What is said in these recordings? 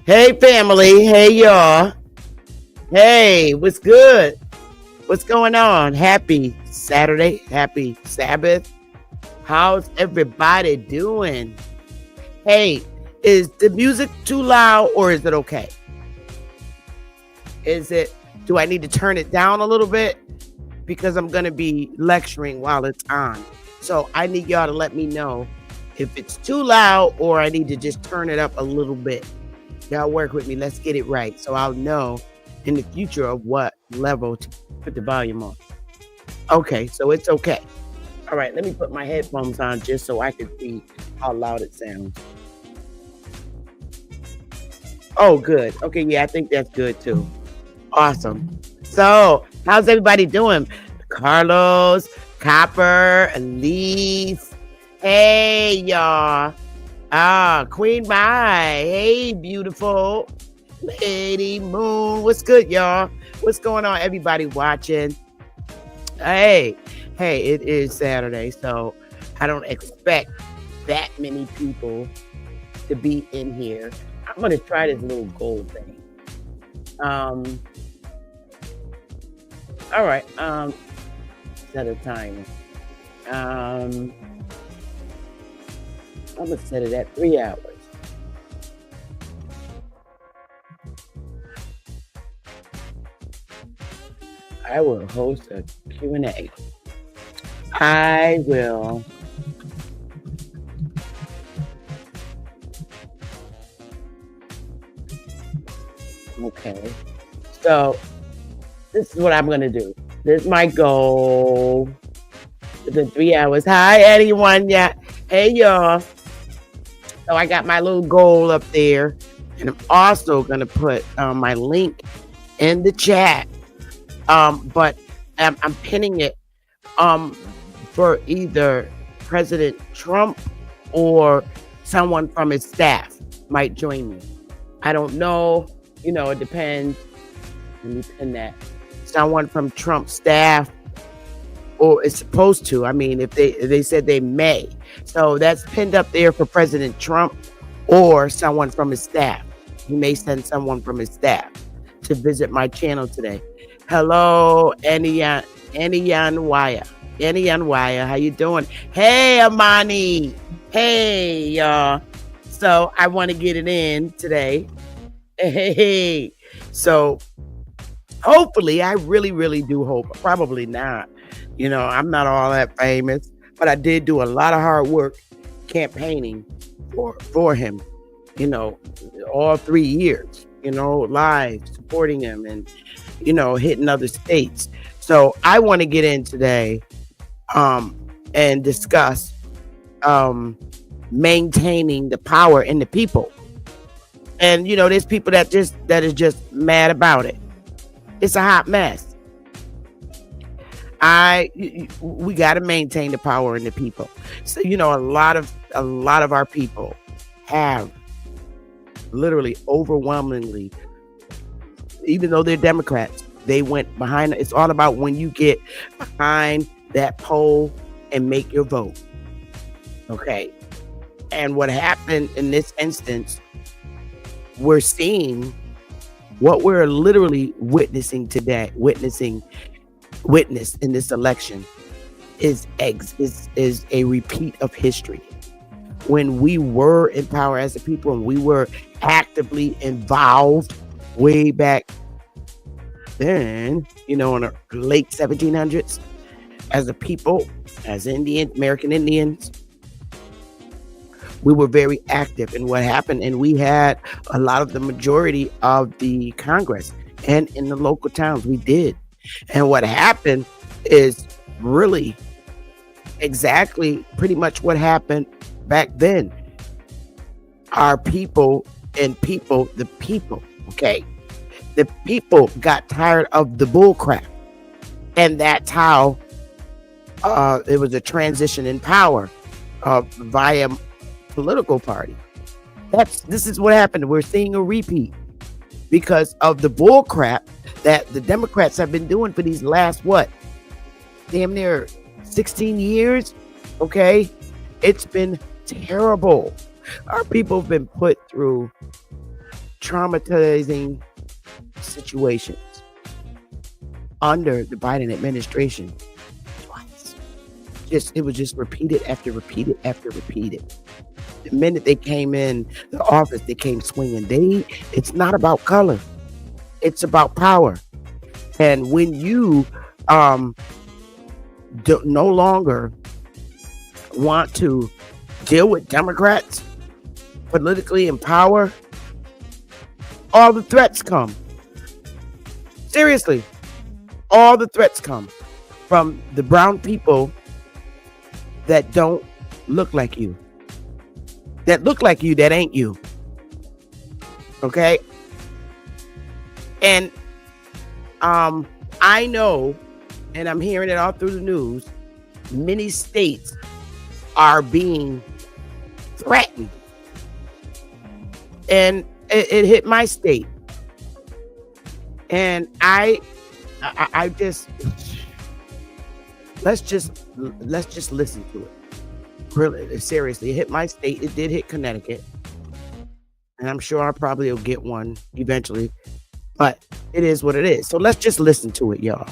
Hey, family. Hey, y'all. Hey, what's good? What's going on? Happy Saturday. Happy Sabbath. How's everybody doing? Hey, is the music too loud or is it okay? Do I need to turn it down a little bit? Because I'm going to be lecturing while it's on. So I need y'all to let me know if it's too loud or I need to just turn it up a little bit. Y'all work with me. Let's get it right. So I'll know in the future of what level to put the volume on. Okay, so it's okay. All right, let me put my headphones on just so I can see how loud it sounds. Oh, good. Okay, yeah, I think that's good too. Awesome. So, how's everybody doing? Carlos, Copper, Elise. Hey, y'all. Queen Mai. Hey, beautiful Lady Moon. What's good, y'all? What's going on, everybody watching? Hey, it is Saturday, so I don't expect that many people to be in here. I'm going to try this little gold thing. All right. Set a timer. I'm going to set it at 3 hours. I will host a Q&A. I will. Okay. So this is what I'm going to do. This is my goal. The 3 hours. Hi, anyone. Yeah. Hey, y'all. So I got my little goal up there. And I'm also going to put my link in the chat. But I'm pinning it for either President Trump or someone from his staff might join me. I don't know. It depends. Let me pin that. Someone from Trump's staff, or it's supposed to. I mean, if they said they may. So that's pinned up there for President Trump or someone from his staff. He may send someone from his staff to visit my channel today. Hello, Aniyan Waya. Aniyan Waya, how you doing? Hey, Amani. Hey, y'all. So I want to get it in today. Hey. So hopefully, I really, really do hope. Probably not. I'm not all that famous, but I did do a lot of hard work campaigning for him, all 3 years, live supporting him and, hitting other states. So I want to get in today and discuss maintaining the power in the people. And, there's people that is just mad about it. It's a hot mess. We got to maintain the power in the people. So, a lot of our people have literally overwhelmingly, even though they're Democrats, they went behind. It's all about when you get behind that poll and make your vote. Okay. And what happened in this instance, we're seeing what we're literally witnessing today, witness in this election is a repeat of history. When we were in power as a people and we were actively involved way back then, in the late 1700s, as a people, as American Indians, we were very active in what happened, and we had a lot of the majority of the Congress and in the local towns. We did. And what happened is really exactly pretty much what happened back then. Our people and the people, okay? The people got tired of the bull crap. And that's how it was a transition in power via political party. This is what happened. We're seeing a repeat because of the bull crap that the Democrats have been doing for these last, damn near 16 years. Okay. It's been terrible. Our people have been put through traumatizing situations under the Biden administration twice. It was just repeated after repeated after repeated. The minute they came in the office, they came swinging. It's not about color. It's about power. And when you no longer want to deal with Democrats politically in power, all the threats come. Seriously, all the threats come from the brown people that don't look like you. That look like you, that ain't you. Okay? And I know, and I'm hearing it all through the news, many states are being threatened. And it hit my state. And I just let's just listen to it. Really, seriously, it hit my state. It did hit Connecticut. And I'm sure I probably will get one eventually. But it is what it is. So let's just listen to it, y'all.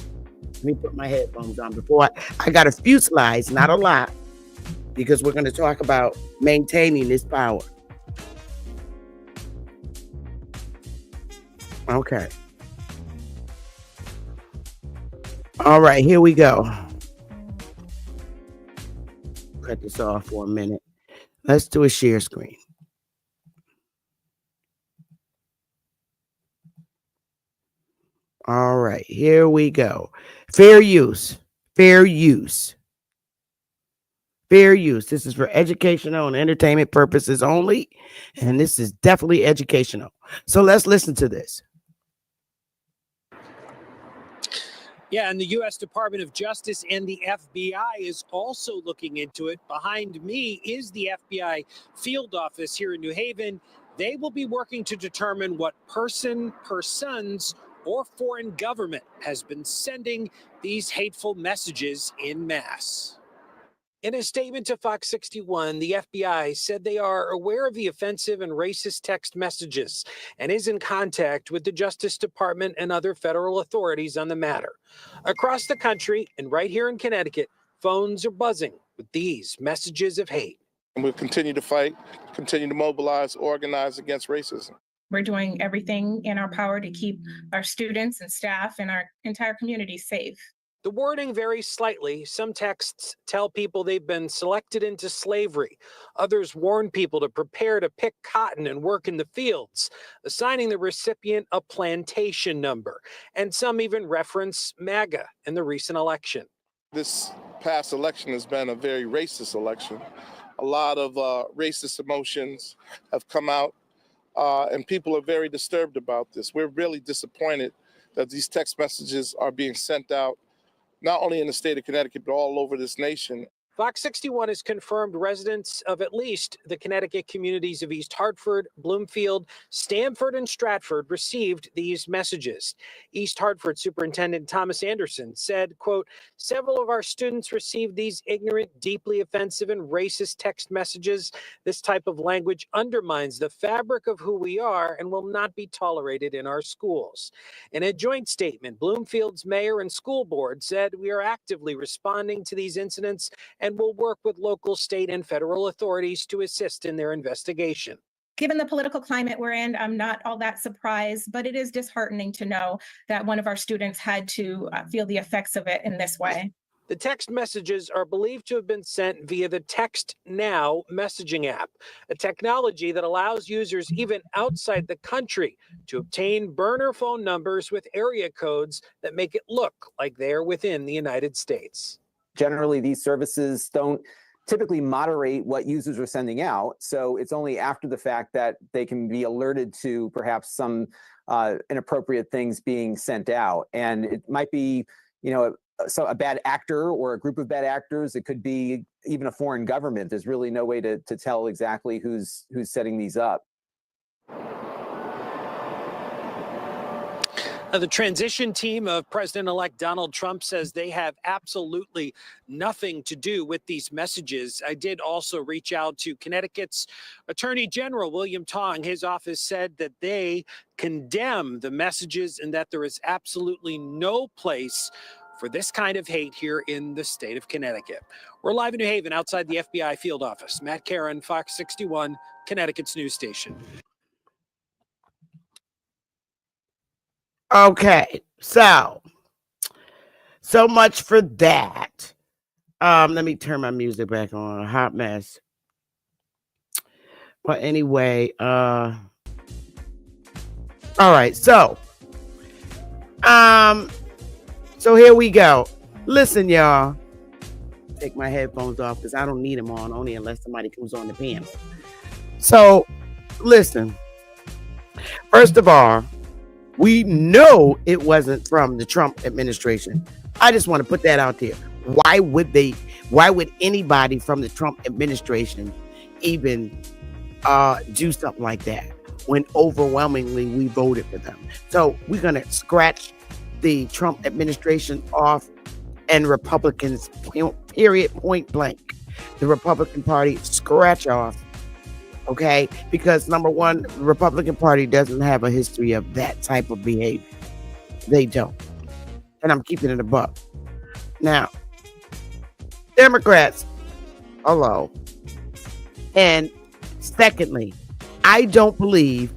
Let me put my headphones on before I got a few slides, not a lot, because we're going to talk about maintaining this power. Okay. All right, here we go. Cut this off for a minute. Let's do a share screen. All right, here we go. Fair use. Fair use. Fair use. This is for educational and entertainment purposes only. And this is definitely educational. So let's listen to this. Yeah, and the U.S. Department of Justice and the FBI is also looking into it. Behind me is the FBI field office here in New Haven. They will be working to determine what person, persons, or foreign government has been sending these hateful messages en masse. In a statement to Fox 61, the FBI said they are aware of the offensive and racist text messages and is in contact with the Justice Department and other federal authorities on the matter. Across the country and right here in Connecticut, phones are buzzing with these messages of hate. And we'll continue to fight, continue to mobilize, organize against racism. We're doing everything in our power to keep our students and staff and our entire community safe. The wording varies slightly. Some texts tell people they've been selected into slavery. Others warn people to prepare to pick cotton and work in the fields, assigning the recipient a plantation number. And some even reference MAGA in the recent election. This past election has been a very racist election. A lot of racist emotions have come out, and people are very disturbed about this. We're really disappointed that these text messages are being sent out not only in the state of Connecticut, but all over this nation. Fox 61 has confirmed residents of at least the Connecticut communities of East Hartford, Bloomfield, Stamford, and Stratford received these messages. East Hartford Superintendent Thomas Anderson said, quote, "Several of our students received these ignorant, deeply offensive, and racist text messages. This type of language undermines the fabric of who we are and will not be tolerated in our schools." In a joint statement, Bloomfield's mayor and school board said, "We are actively responding to these incidents and will work with local, state, and federal authorities to assist in their investigation." Given the political climate we're in, I'm not all that surprised, but it is disheartening to know that one of our students had to feel the effects of it in this way. The text messages are believed to have been sent via the Text Now messaging app, a technology that allows users even outside the country to obtain burner phone numbers with area codes that make it look like they're within the United States. Generally, these services don't typically moderate what users are sending out. So it's only after the fact that they can be alerted to perhaps some inappropriate things being sent out. And it might be, so a bad actor or a group of bad actors. It could be even a foreign government. There's really no way to tell exactly who's setting these up. The transition team of President-elect Donald Trump says they have absolutely nothing to do with these messages. I did also reach out to Connecticut's Attorney General William Tong. His office said that they condemn the messages and that there is absolutely no place for this kind of hate here in the state of Connecticut. We're live in New Haven outside the FBI field office. Matt Caron, Fox 61, Connecticut's news station. Okay, so much for that. Let me turn my music back on. A hot mess. But anyway, all right, so here we go. Listen, y'all. Take my headphones off because I don't need them on, only unless somebody comes on the panel. So, listen. First of all, we know it wasn't from the Trump administration. I just want to put that out there. Why would anybody from the Trump administration even do something like that when overwhelmingly we voted for them? So we're going to scratch the Trump administration off, and Republicans, period, point blank. The Republican Party, scratch off. Okay, because number one, the Republican Party doesn't have a history of that type of behavior. They don't. And I'm keeping it a buck. Now, Democrats, hello. And secondly, I don't believe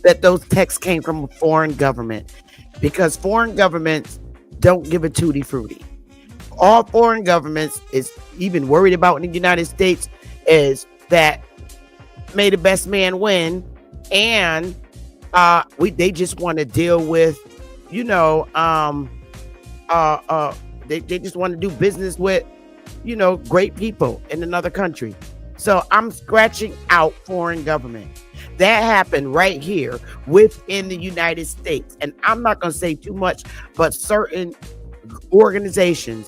that those texts came from a foreign government, because foreign governments don't give a tutti frutti. All foreign governments is even worried about in the United States is that may the best man win, and they just want to deal with, they just want to do business with, great people in another country. So I'm scratching out foreign government. That happened right here within the United States. And I'm not going to say too much, but certain organizations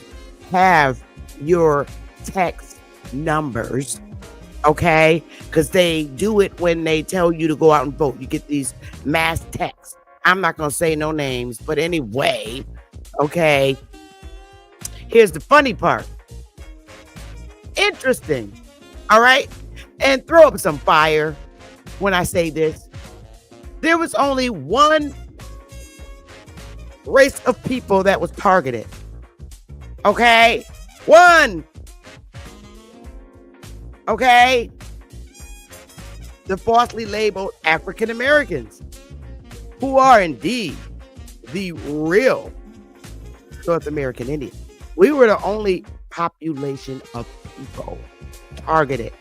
have your text numbers. Okay, because they do it when they tell you to go out and vote. You get these mass texts. I'm not going to say no names, but anyway, okay. Here's the funny part. Interesting. All right. And throw up some fire when I say this. There was only one race of people that was targeted. Okay. One. Okay, the falsely labeled African Americans, who are indeed the real North American Indians. We were the only population of people targeted.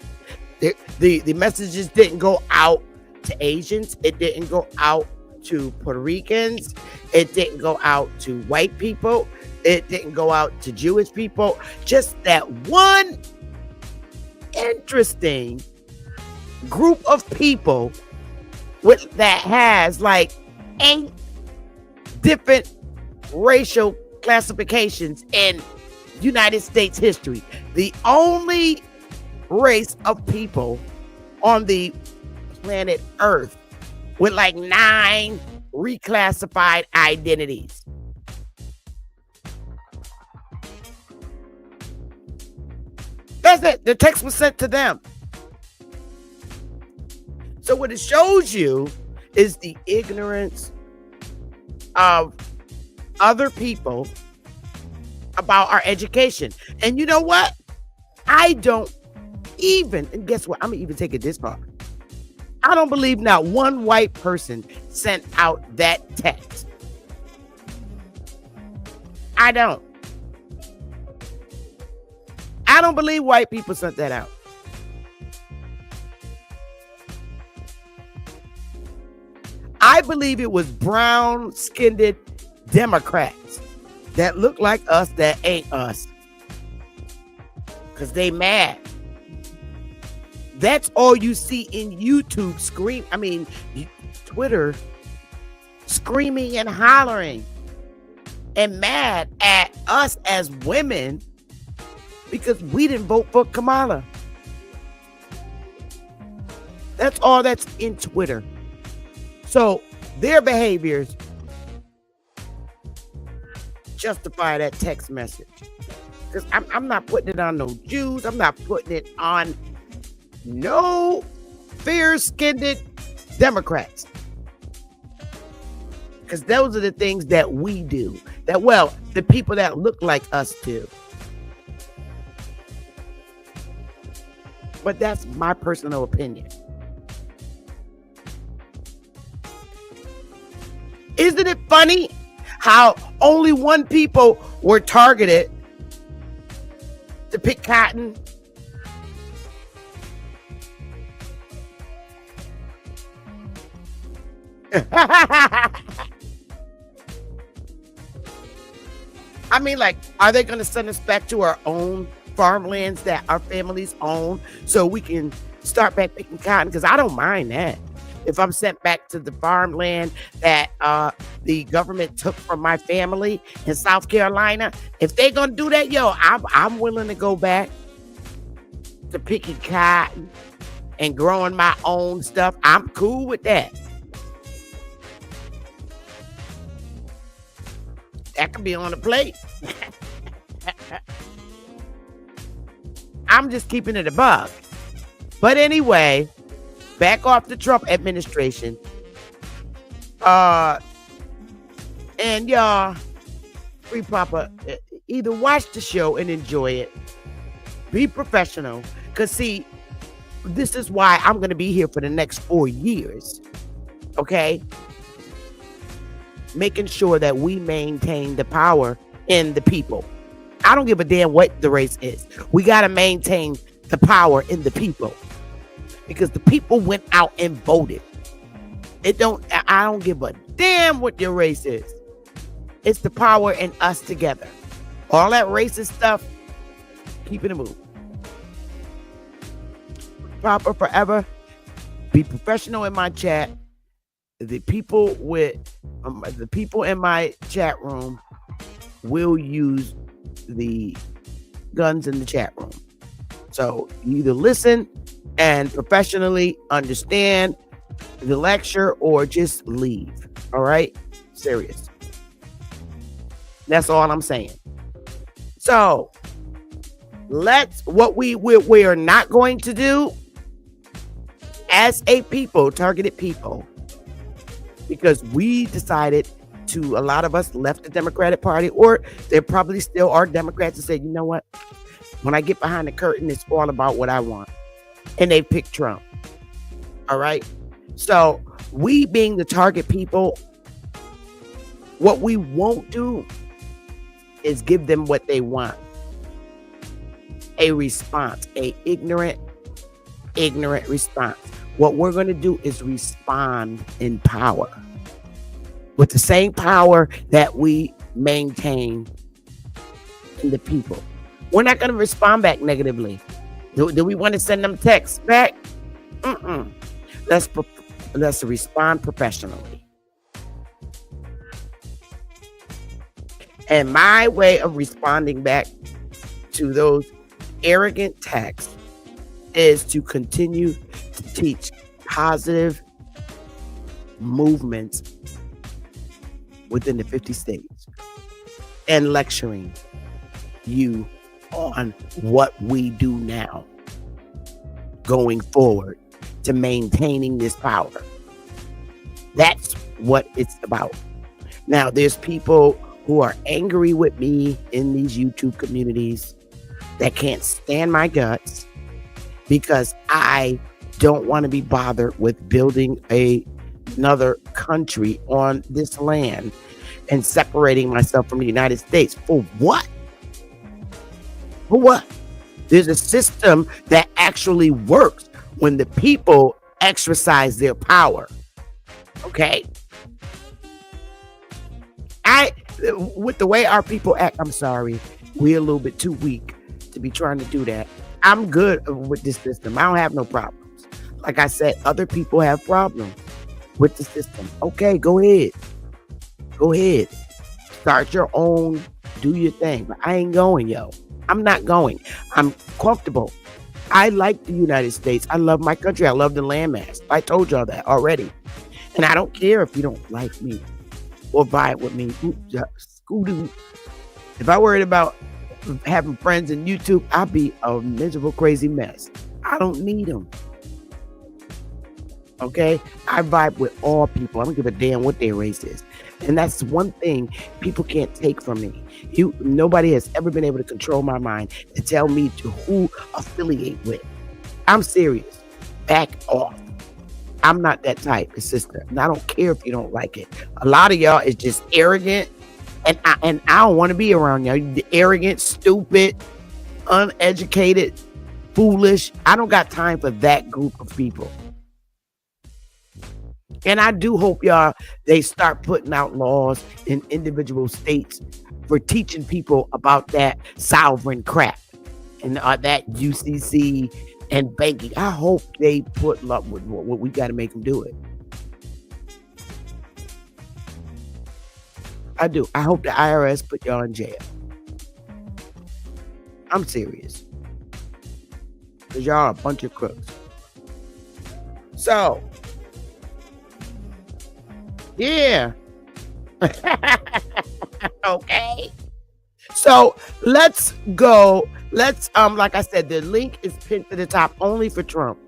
The messages didn't go out to Asians. It didn't go out to Puerto Ricans. It didn't go out to white people. It didn't go out to Jewish people. Just that one interesting group of people that has like 8 different racial classifications in United States history. The only race of people on the planet Earth with like 9 reclassified identities. That's it. The text was sent to them. So what it shows you is the ignorance of other people about our education. And you know what? I don't even, and guess what? I'm going to even take it this far. I don't believe not one white person sent out that text. I don't. I don't believe white people sent that out. I believe it was brown-skinned Democrats that look like us that ain't us. Because they mad. That's all you see in YouTube Twitter screaming and hollering and mad at us as women because we didn't vote for Kamala. That's all that's in Twitter. So their behaviors justify that text message. Because I'm not putting it on no Jews. I'm not putting it on no fair-skinned Democrats. Because those are the things that we do. That, well, the people that look like us do. But that's my personal opinion. Isn't it funny how only one people were targeted to pick cotton? I mean, like, are they going to send us back to our own farmlands that our families own so we can start back picking cotton? Because I don't mind that. If I'm sent back to the farmland that the government took from my family in South Carolina, if they're going to do that, yo, I'm willing to go back to picking cotton and growing my own stuff. I'm cool with that. That could be on the plate. I'm just keeping it a buck. But anyway, back off the Trump administration. And y'all, Free Papa, either watch the show and enjoy it. Be professional. Because see, this is why I'm going to be here for the next 4 years. Okay? Making sure that we maintain the power in the people. I don't give a damn what the race is. We got to maintain the power in the people. Because the people went out and voted. I don't give a damn what your race is. It's the power in us together. All that racist stuff, keep it a move. Proper forever. Be professional in my chat. The people in my chat room will use the guns in the chat room. So you either listen and professionally understand the lecture or just leave. All right? Serious. That's all I'm saying. So what we are not going to do as a people, targeted people, because we decided to, a lot of us left the Democratic Party, or there probably still are Democrats that said, you know what? When I get behind the curtain, it's all about what I want. And they picked Trump. All right? So we being the target people, what we won't do is give them what they want. A response, a ignorant response. What we're going to do is respond in power. With the same power that we maintain in the people. We're not going to respond back negatively. Do we want to send them texts back? Let's respond professionally. And my way of responding back to those arrogant texts is to continue to teach positive movements within the 50 states and lecturing you on what we do now going forward to maintaining this power. That's what it's about. Now, there's people who are angry with me in these YouTube communities that can't stand my guts because I don't want to be bothered with building another country on this land and separating myself from the United States. For what? For what? There's a system that actually works when the people exercise their power. Okay? With the way our people act, I'm sorry, we're a little bit too weak to be trying to do that. I'm good with this system. I don't have no problems. Like I said, other people have problems with the system. Okay, go ahead. Go ahead. Start your own, do your thing. But I ain't going, yo. I'm not going. I'm comfortable. I like the United States. I love my country. I love the landmass. I told y'all that already. And I don't care if you don't like me. or vibe with me. Scooty. If I worried about having friends in YouTube, I'll be a miserable, crazy mess. I don't need them. Okay? I vibe with all people. I don't give a damn what their race is. And that's one thing people can't take from me. Nobody has ever been able to control my mind and tell me to who affiliate with. I'm serious. Back off. I'm not that type, sister. And I don't care if you don't like it. A lot of y'all is just arrogant. And I don't want to be around y'all. You're arrogant, stupid, uneducated, foolish. I don't got time for that group of people. And I do hope they start putting out laws in individual states for teaching people about that sovereign crap and that UCC and banking. I hope they put up with what we got to make them do it. I do. I hope the IRS put y'all in jail. I'm serious. Because y'all are a bunch of crooks. So, yeah. Okay. So let's go. Like I said, the link is pinned to the top only for Trump.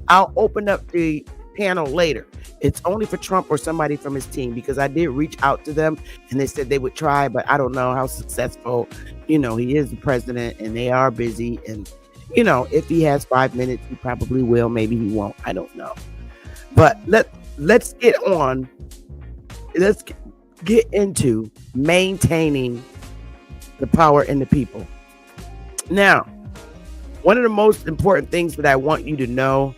I'll open up the panel later. It's only for Trump or somebody from his team, because I did reach out to them and they said they would try, but I don't know how successful. He is the president and they are busy. And, if he has 5 minutes, he probably will. Maybe he won't. I don't know. But let's get on. Let's get into maintaining the power in the people. Now, one of the most important things that I want you to know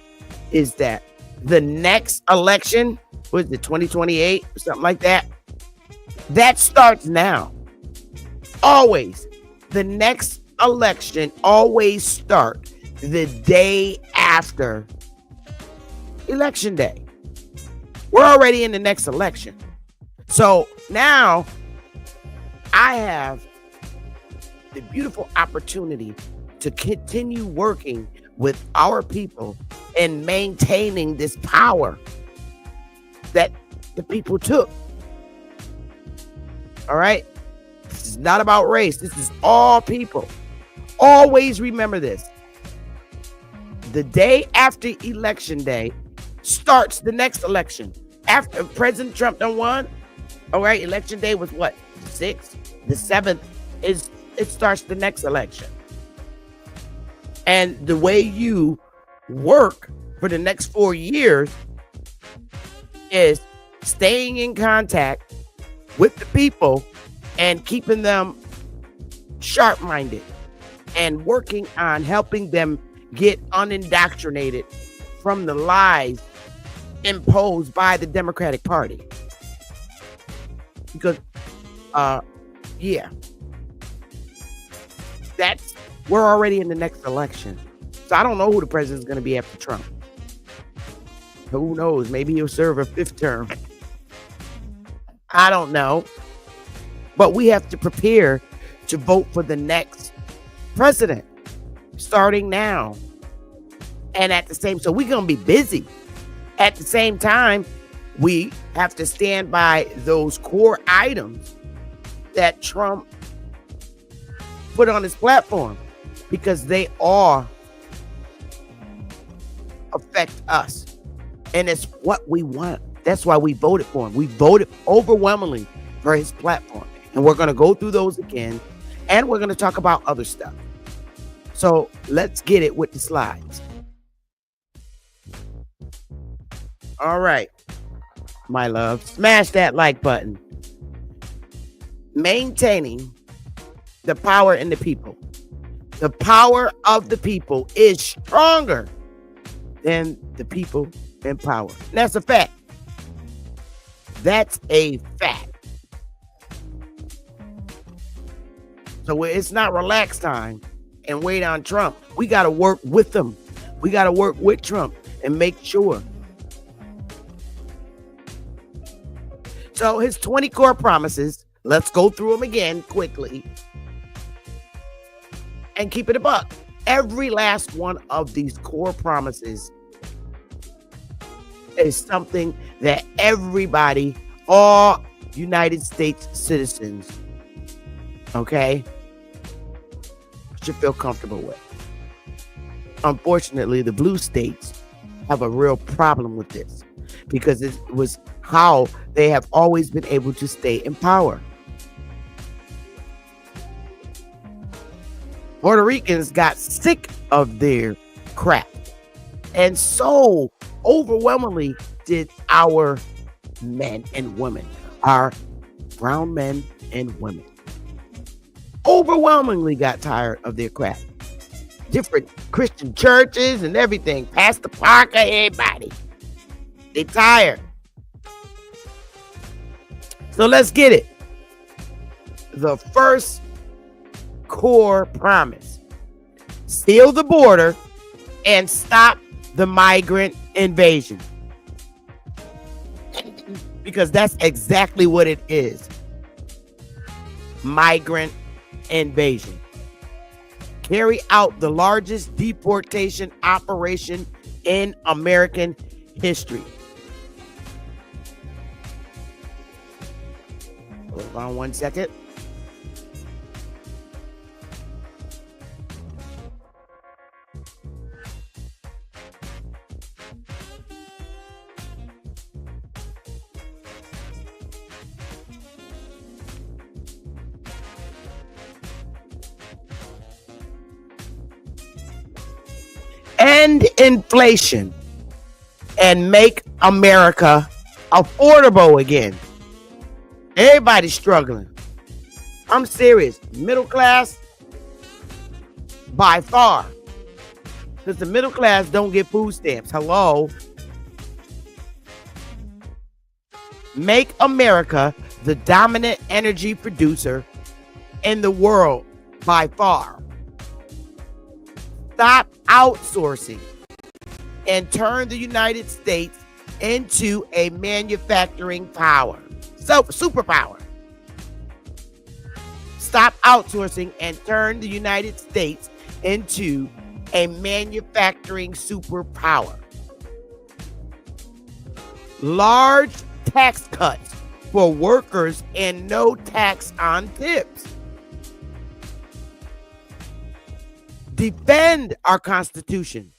is that the next election, was it 2028 or something like that? That starts now. Always. The next election always starts the day after election day. We're already in the next election. So now I have the beautiful opportunity to continue working with our people and maintaining this power that the people took. All right? This is not about race. This is all people. Always remember this. The day after election day starts the next election. After President Trump done won, all right, election day was what? The 6th? The 7th it starts the next election. And the way you work for the next 4 years is staying in contact with the people and keeping them sharp-minded and working on helping them get unindoctrinated from the lies imposed by the Democratic Party. Because, we're already in the next election. So I don't know who the president is going to be after Trump. Who knows? Maybe he'll serve a 5th term. I don't know. But we have to prepare to vote for the next president starting now. And so we're going to be busy. At the same time, we have to stand by those core items that Trump put on his platform, because they all affect us. And it's what we want. That's why we voted for him. We voted overwhelmingly for his platform. And we're going to go through those again. And we're going to talk about other stuff. So let's get it with the slides. All right, my love, smash that like button. Maintaining the power in the people. The power of the people is stronger than the people in power. And that's a fact. That's a fact. So it's not relax time and wait on Trump. We got to work with them. We got to work with Trump and make sure. So his 20 core promises, let's go through them again quickly and keep it a buck. Every last one of these core promises is something that everybody, all United States citizens, okay, should feel comfortable with. Unfortunately, the blue states have a real problem with this because it was how they have always been able to stay in power. Puerto Ricans got sick of their crap, and so overwhelmingly did our men and women, our brown men and women. Overwhelmingly got tired of their crap. Different Christian churches and everything, Pastor Parker, everybody. They tired. So let's get it. The first core promise: seal the border and stop the migrant invasion. Because that's exactly what it is. Migrant invasion. Carry out the largest deportation operation in American history. Hold on one second. End inflation and make America affordable again. Everybody's struggling. I'm serious. Middle class, by far. Because the middle class don't get food stamps. Hello. Make America the dominant energy producer in the world by far. Stop outsourcing and turn the United States into a manufacturing power. So, superpower. Stop outsourcing and turn the United States into a manufacturing superpower. Large tax cuts for workers and no tax on tips. Defend our Constitution,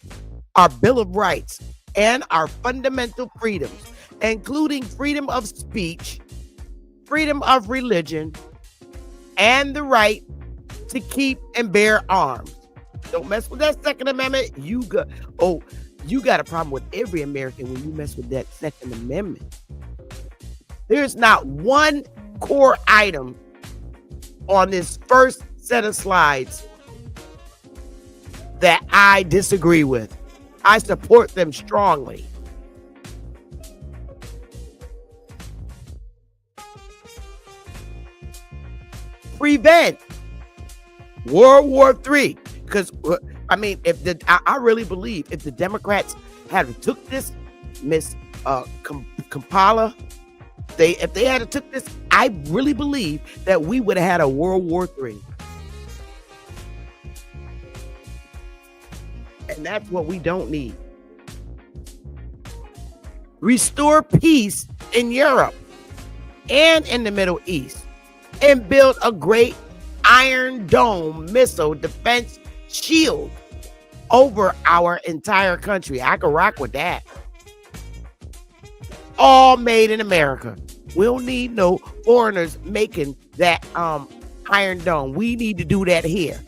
our Bill of Rights, and our fundamental freedoms, including freedom of speech, freedom of religion, and the right to keep and bear arms. Don't mess with that Second Amendment. You got a problem with every American when you mess with that Second Amendment. There's not one core item on this first set of slides that I disagree with. I support them strongly. Prevent World War III. Because, I mean, I really believe if the Democrats had took this, Miss Kampala, if they had took this, I really believe that we would have had a World War III. And that's what we don't need. Restore peace in Europe and in the Middle East, and build a great Iron Dome missile defense shield over our entire country. I can rock with that. All made in America. We don't need no foreigners making that Iron Dome. We need to do that here,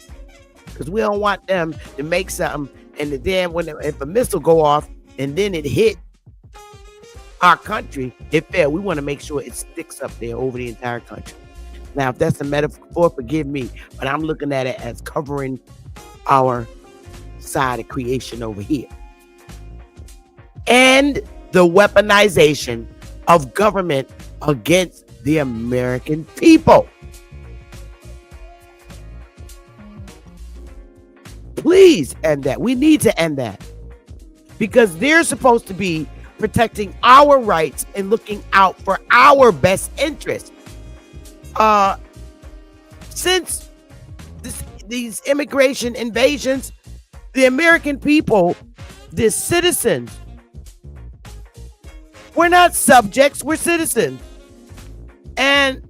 because we don't want them to make something and then if a missile go off and then it hit our country, it failed. We want to make sure it sticks up there over the entire country. Now, if that's a metaphor, forgive me, but I'm looking at it as covering our side of creation over here. And the weaponization of government against the American people. Please end that. We need to end that, because they're supposed to be protecting our rights and looking out for our best interests. Since these immigration invasions, the American people, the citizens, we're not subjects, we're citizens. And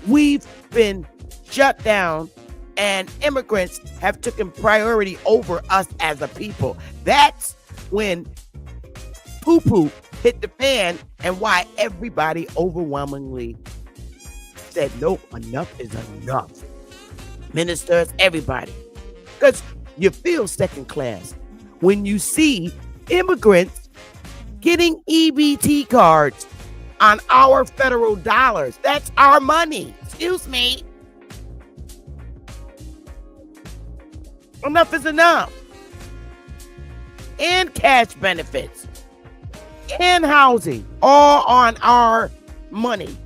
we've been shut down, and immigrants have taken priority over us as a people. That's when poo-poo hit the fan, and why everybody overwhelmingly said, nope, enough is enough. Ministers, everybody. Because you feel second class when you see immigrants getting EBT cards on our federal dollars. That's our money. Excuse me. Enough is enough. And cash benefits. And housing. All on our money.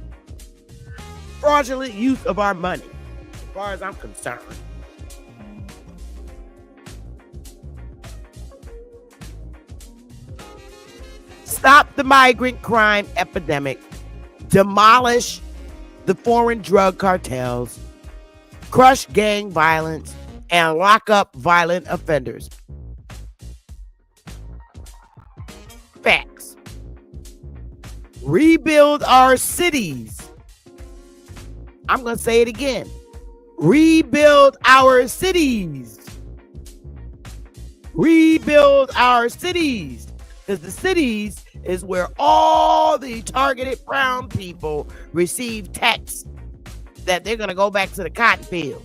Fraudulent use of our money, as far as I'm concerned. Stop the migrant crime epidemic. Demolish the foreign drug cartels. Crush gang violence. And lock up violent offenders. Facts. Rebuild our cities. I'm going to say it again. Rebuild our cities. Rebuild our cities. Because the cities is where all the targeted brown people receive texts that they're going to go back to the cotton field.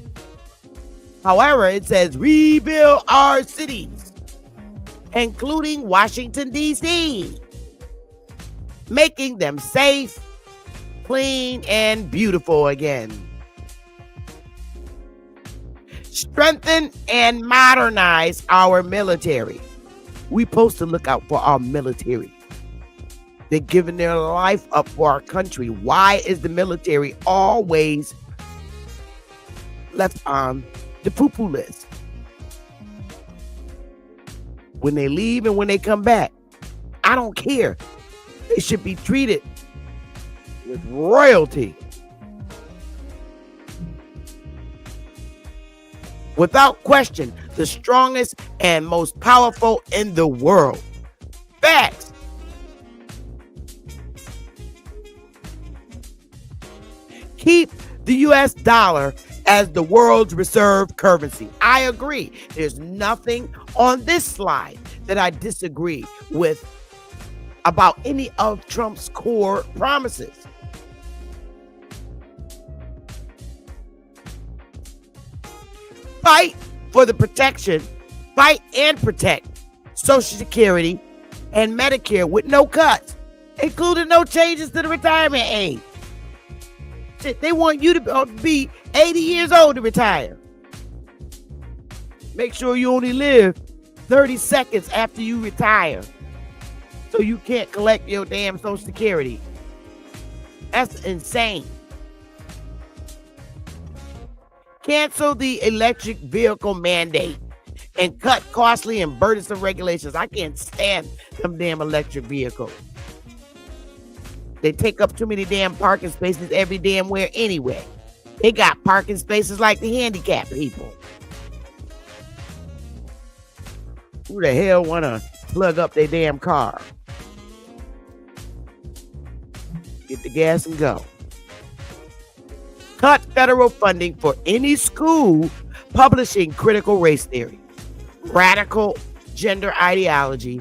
However, it says rebuild our cities, including Washington, D.C., making them safe, clean, and beautiful again. Strengthen and modernize our military. We're supposed to look out for our military. They're giving their life up for our country. Why is the military always left on the poo-poo list? When they leave and when they come back, I don't care. They should be treated with royalty. Without question, the strongest and most powerful in the world. Facts. Keep the U.S. dollar as the world's reserve currency. I agree. There's nothing on this slide that I disagree with about any of Trump's core promises. Fight for the protection, fight and protect Social Security and Medicare with no cuts, including no changes to the retirement age. Shit, they want you to be 80 years old to retire. Make sure you only live 30 seconds after you retire, so you can't collect your damn Social Security. That's insane. Cancel the electric vehicle mandate and cut costly and burdensome regulations. I can't stand them damn electric vehicles. They take up too many damn parking spaces every damn where anyway. They got parking spaces like the handicapped people. Who the hell want to plug up their damn car? Get the gas and go. Cut federal funding for any school publishing critical race theory, radical gender ideology,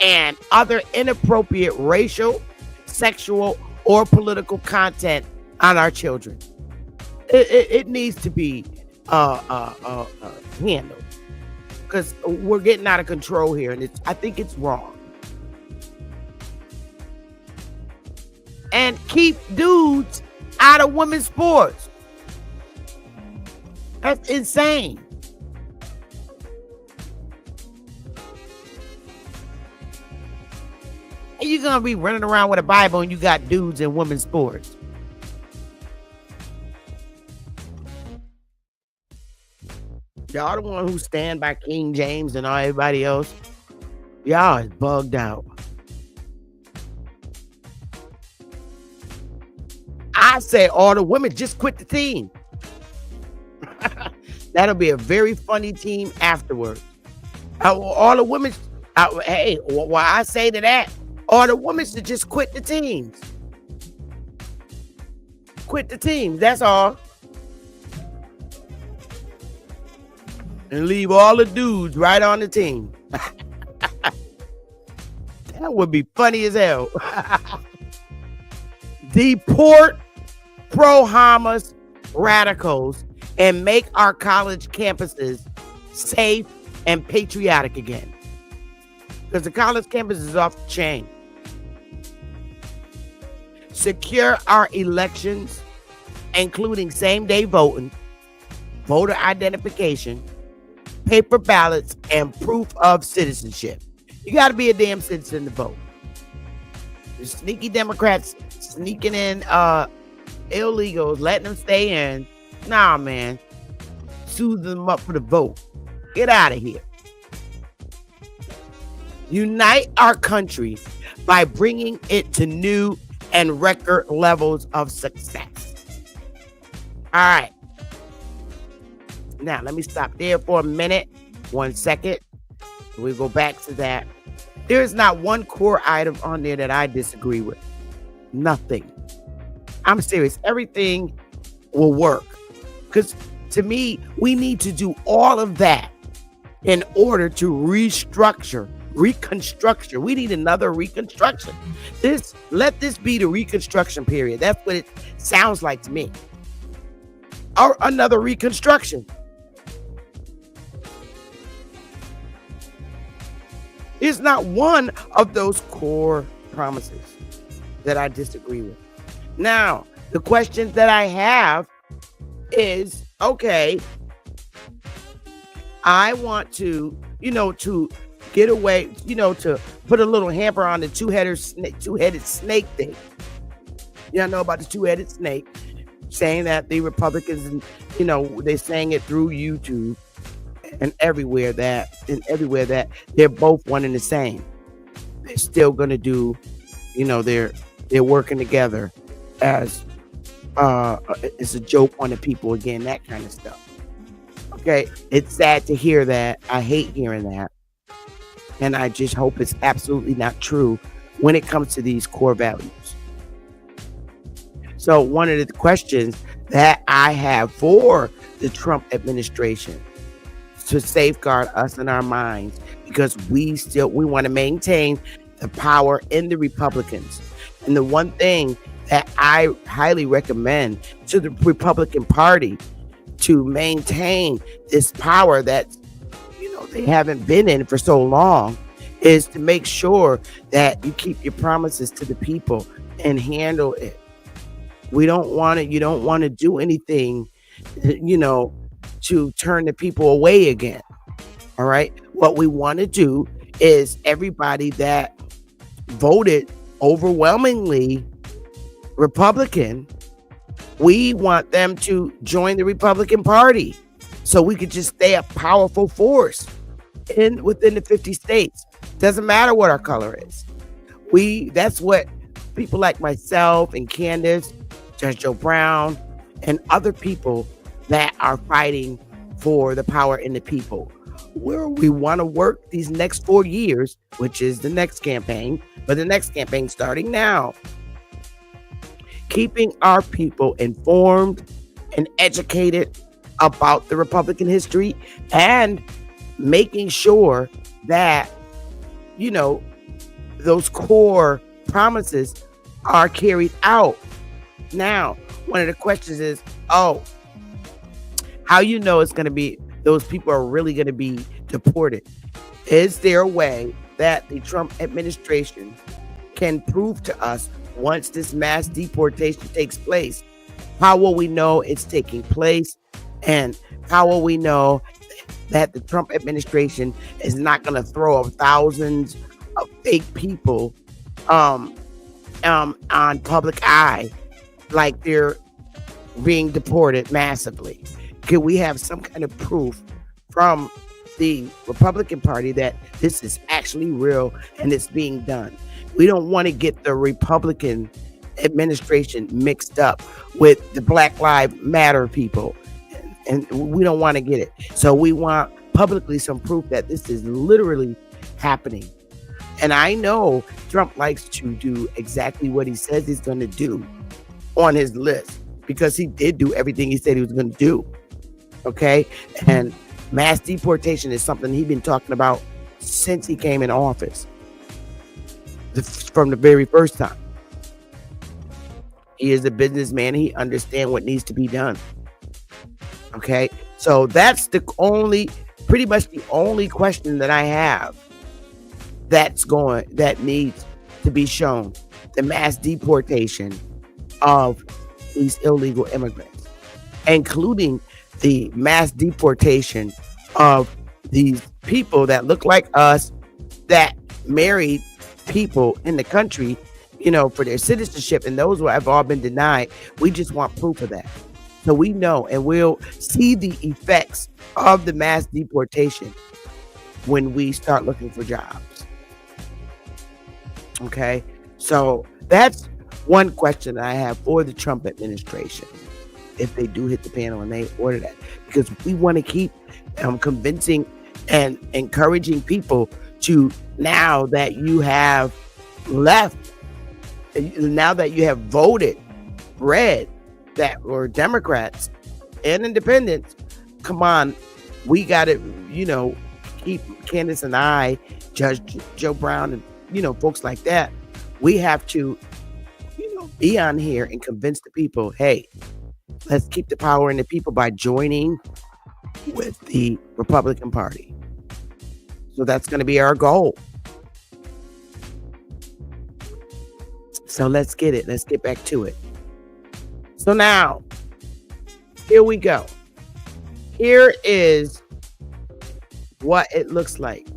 and other inappropriate racial, sexual, or political content on our children. It needs to be handled, because we're getting out of control here, and I think it's wrong. And keep dudes out of women's sports. That's insane. And you're gonna be running around with a Bible and you got dudes in women's sports. Y'all the one who stand by King James and everybody else. Y'all is bugged out. I say all the women just quit the team. That'll be a very funny team afterwards. All the women, hey, why I say to that, all the women should just quit the teams. Quit the team. That's all. And leave all the dudes right on the team. That would be funny as hell. Deport pro-Hamas radicals and make our college campuses safe and patriotic again. Because the college campus is off the chain. Secure our elections, including same-day voting, voter identification, paper ballots, and proof of citizenship. You got to be a damn citizen to vote. The sneaky Democrats sneaking in illegals, letting them stay in. Nah, man. Sue them up for the vote. Get out of here. Unite our country by bringing it to new and record levels of success. All right. Now, let me stop there for a minute. 1 second. We'll go back to that. There is not one core item on there that I disagree with. Nothing. I'm serious. Everything will work. Because to me, we need to do all of that in order to reconstruction. We need another reconstruction. Let this be the reconstruction period. That's what it sounds like to me. Or another reconstruction. It's not one of those core promises that I disagree with. Now, the question that I have is, okay, I want to, to get away, to put a little hamper on the two-headed snake thing. Y'all know about the two-headed snake, saying that the Republicans, they're saying it through YouTube and everywhere that they're both one and the same. They're still going to do, they're working together as it's a joke on the people again, that kind of stuff. Okay, it's sad to hear that. I hate hearing that. And I just hope it's absolutely not true when it comes to these core values. So one of the questions that I have for the Trump administration to safeguard us in our minds, because we want to maintain the power in the Republicans. And the one thing that I highly recommend to the Republican Party to maintain this power that they haven't been in for so long is to make sure that you keep your promises to the people and handle it. You don't want to do anything, to turn the people away again. All right. What we want to do is everybody that voted overwhelmingly Republican, we want them to join the Republican Party so we could just stay a powerful force within the 50 states. Doesn't matter what our color is. That's what people like myself and Candace, Judge Joe Brown, and other people that are fighting for the power in the people, where we want to work these next 4 years, which is the next campaign, but the next campaign starting now. Keeping our people informed and educated about the Republican history and making sure that, those core promises are carried out. Now, one of the questions is, how it's going to be, those people are really going to be deported? Is there a way that the Trump administration can prove to us once this mass deportation takes place? How will we know it's taking place? And how will we know that the Trump administration is not going to throw up thousands of fake people on public eye like they're being deported massively? Can we have some kind of proof from the Republican Party that this is actually real and it's being done? We don't want to get the Republican administration mixed up with the Black Lives Matter people, and we don't want to get it. So we want publicly some proof that this is literally happening. And I know Trump likes to do exactly what he says he's going to do on his list. because he did do everything he said he was going to do. Okay. And mass deportation is something he's been talking about since he came in office, from the very first time. He is a businessman. He understands what needs to be done. Okay. So that's pretty much the only question that I have that needs to be shown: the mass deportation of these illegal immigrants, including the mass deportation of these people that look like us, that married people in the country, for their citizenship, and those who have all been denied. We just want proof of that. So we know, and we'll see the effects of the mass deportation when we start looking for jobs. Okay, so that's one question I have for the Trump administration, if they do hit the panel and they order that, because we want to keep convincing and encouraging people to, now that you have left, now that you have voted red, that were Democrats and independents, come on, we got to, keep Candace and I, Judge Joe Brown, and, folks like that. We have to, be on here and convince the people, hey, let's keep the power in the people by joining with the Republican Party. So that's going to be our goal. So let's get it. Let's get back to it. So now, here we go. Here is what it looks like.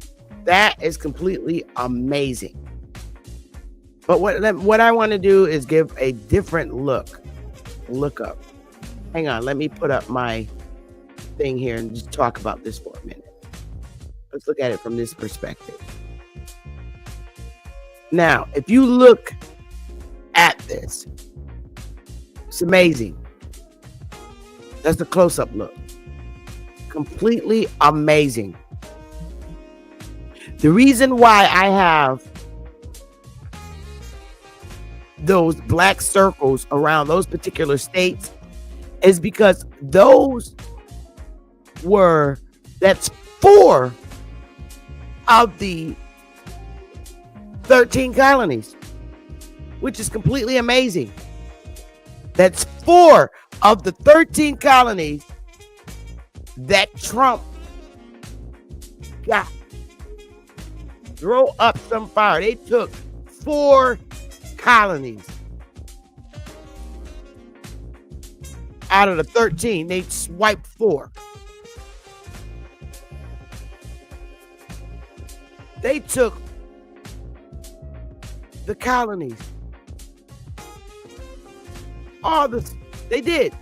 That is completely amazing. But what I want to do is give a different look up. Hang on, let me put up my thing here and just talk about this for a minute. Let's look at it from this perspective. Now, if you look at this, it's amazing. That's a close-up look. Completely amazing. The reason why I have those black circles around those particular states is because that's 4 of the 13 colonies, which is completely amazing. That's 4 of the 13 colonies that Trump got. Throw up some fire. They took 4 colonies out of the 13. They swiped 4. They took the colonies. They did.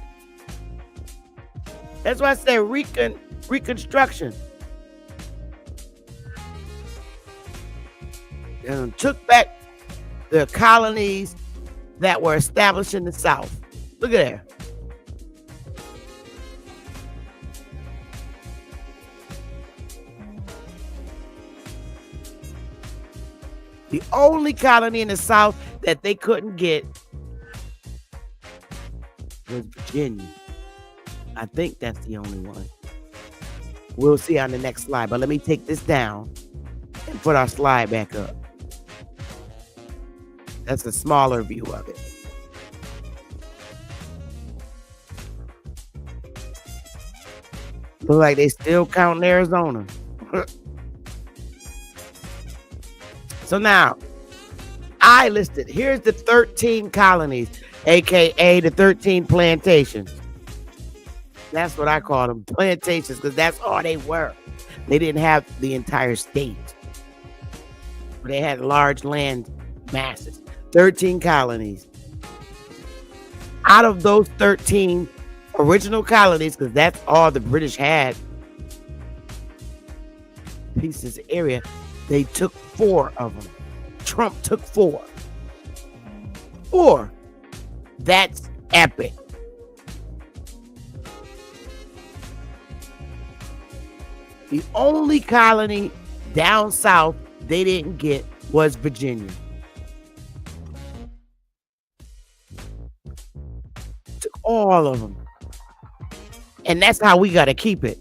That's why I say reconstruction. And took back the colonies that were established in the South. Look at there. The only colony in the South that they couldn't get was Virginia. I think that's the only one. We'll see on the next slide, but let me take this down and put our slide back up. That's a smaller view of it. Look like they still counting Arizona. So now, I listed, here's the 13 colonies, aka the 13 plantations. That's what I call them, plantations, because that's all they were. They didn't have the entire state. They had large land masses. 13 colonies. Out of those 13 original colonies, because that's all the British had, pieces of area, they took 4 of them. Trump took 4. 4. That's epic. The only colony down south they didn't get was Virginia. Took all All of them. And that's how we got to keep it.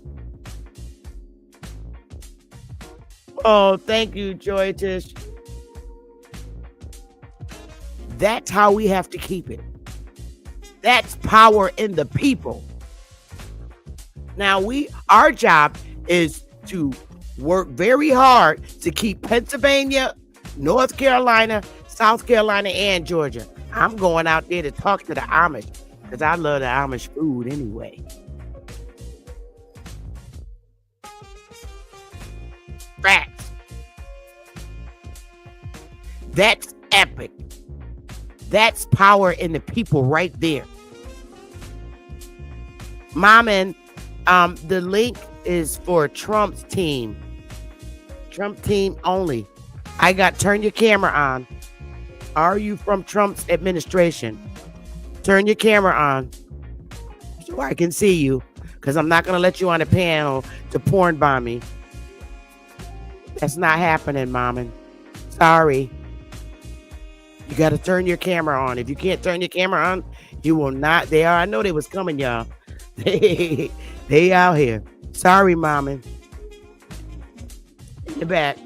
Oh, thank you, Joy Tish. That's how we have to keep it. That's power in the people. Now, our job is to work very hard to keep Pennsylvania, North Carolina, South Carolina, and Georgia. I'm going out there to talk to the Amish because I love the Amish food anyway. Facts. That's epic. That's power in the people right there. Mom, and the link is for Trump's team. Trump team only. Turn your camera on. Are you from Trump's administration? Turn your camera on so I can see you, because I'm not going to let you on the panel to porn bomb me. That's not happening, Mom. Sorry. You got to turn your camera on. If you can't turn your camera on, you will not. I know they was coming, y'all. They out here. Sorry, Mom. In the back.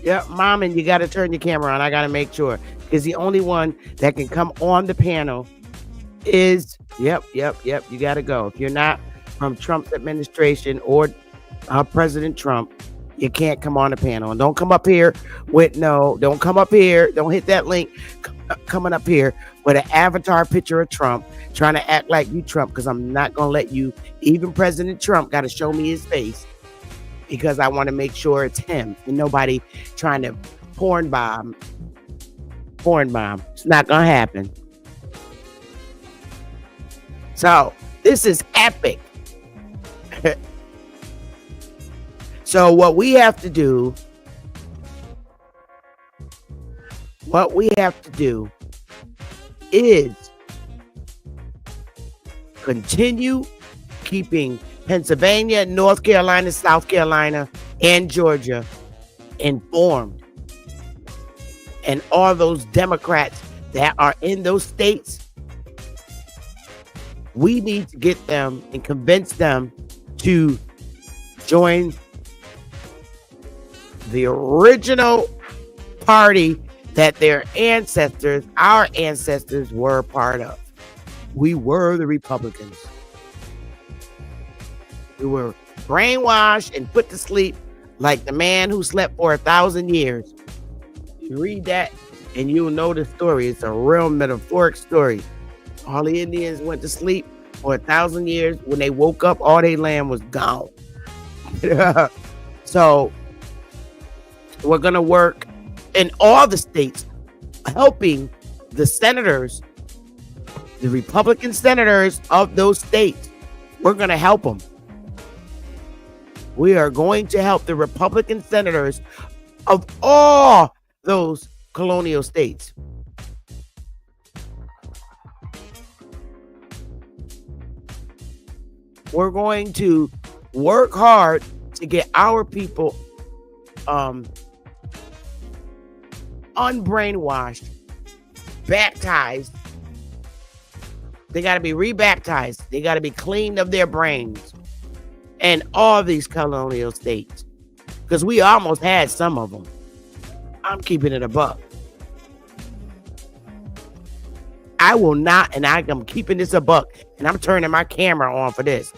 Yep, Mom, you got to turn your camera on. I got to make sure. Because the only one that can come on the panel is, yep. You got to go. If you're not from Trump's administration or President Trump, you can't come on the panel. And don't come up here don't come up here. Don't hit that link coming up here with an avatar picture of Trump trying to act like you Trump, because I'm not going to let you. Even President Trump got to show me his face, because I want to make sure it's him and nobody trying to porn bomb. It's not going to happen. So this is epic. So what we have to do is continue keeping Pennsylvania, North Carolina, South Carolina, and Georgia informed. And all those Democrats that are in those states, we need to get them and convince them to join the original party that our ancestors were part of. We were the Republicans. We were brainwashed and put to sleep like the man who slept for 1,000 years. You read that and you'll know the story. It's a real metaphoric story. All the Indians went to sleep for 1,000 years. When they woke up, all their land was gone. So we're going to work in all the states, helping the senators, the Republican senators of those states. We're going to help them. We are going to help the Republican senators of all those colonial states. We're going to work hard to get our people unbrainwashed, baptized. They got to be rebaptized. They got to be cleaned of their brains. And all these colonial states, because we almost had some of them. I'm keeping it a buck. I will not, and I'm keeping this a buck, and I'm turning my camera on for this.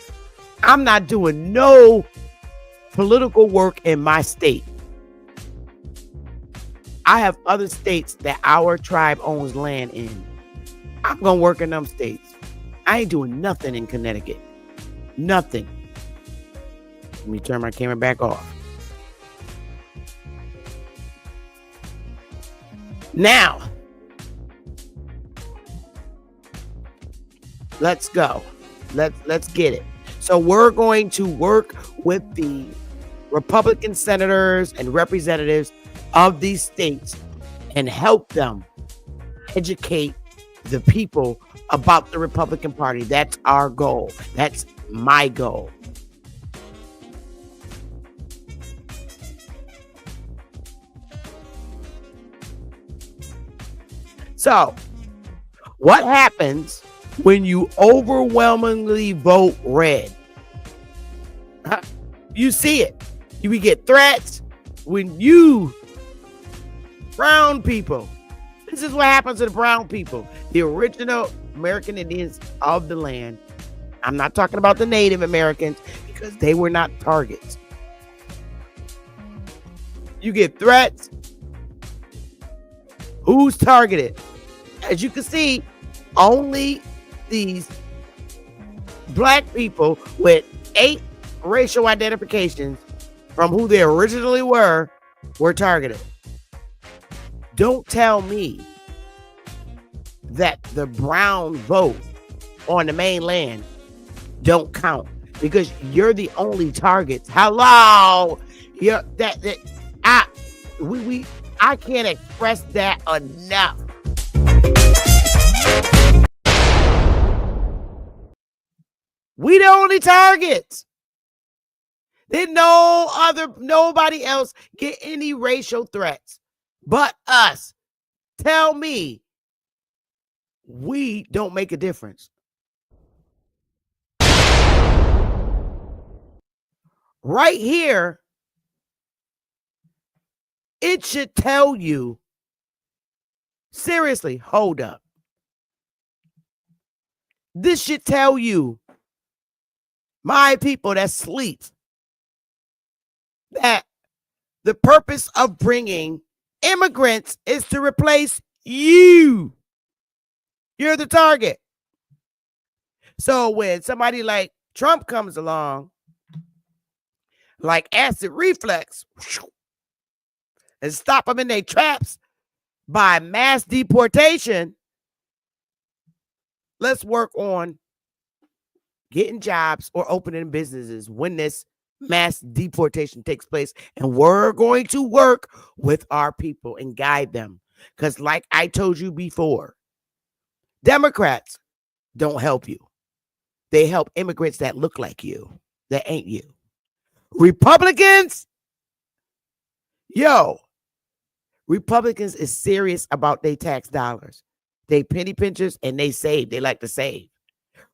I'm not doing no political work in my state. I have other states that our tribe owns land in. I'm going to work in them states. I ain't doing nothing in Connecticut. Nothing. Let me turn my camera back off. Now, let's go. Let's get it. So we're going to work with the Republican senators and representatives of these states and help them educate the people about the Republican Party. That's our goal. That's my goal. So, what happens when you overwhelmingly vote red. You see it. You get threats when you, brown people. This is what happens to the brown people, the original American Indians of the land. I'm not talking about the Native Americans because they were not targets. You get threats. Who's targeted? As you can see, only these black people with 8 racial identifications from who they originally were targeted. Don't tell me that the brown vote on the mainland don't count because you're the only targets. Hello, I can't express that enough. We the only targets. Did nobody else get any racial threats but us. Tell me we don't make a difference. Right here, it should tell you, seriously, hold up. This should tell you, my people that sleep, that the purpose of bringing immigrants is to replace you. You're the target. So when somebody like Trump comes along, like acid reflux, and stop them in their traps by mass deportation, let's work on getting jobs or opening businesses when this mass deportation takes place. And we're going to work with our people and guide them. Because like I told you before, Democrats don't help you. They help immigrants that look like you, that ain't you. Republicans, Republicans is serious about their tax dollars. They penny pinchers and they save. They like to save.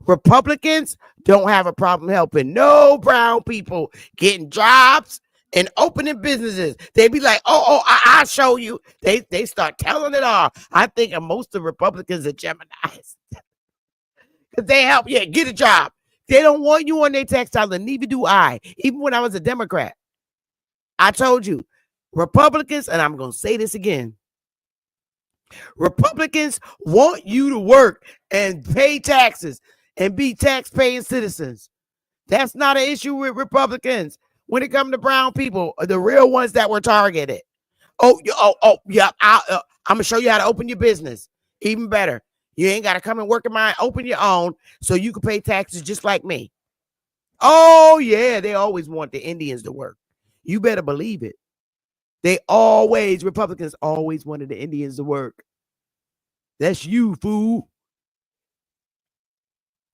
Republicans don't have a problem helping no brown people getting jobs and opening businesses. They be like, I'll show you. They start telling it all. I think most of Republicans are Geminis. Because they help you get a job. They don't want you on their tax dollars, neither do I. Even when I was a Democrat. I told you, Republicans, and I'm going to say this again, Republicans want you to work and pay taxes and be tax-paying citizens. That's not an issue with Republicans. When it comes to brown people, the real ones that were targeted. Yeah, I'm going to show you how to open your business. Even better. You ain't got to come and work in mine. Open your own so you can pay taxes just like me. Oh, yeah, they always want the Indians to work. You better believe it. Republicans always wanted the Indians to work. That's you, fool.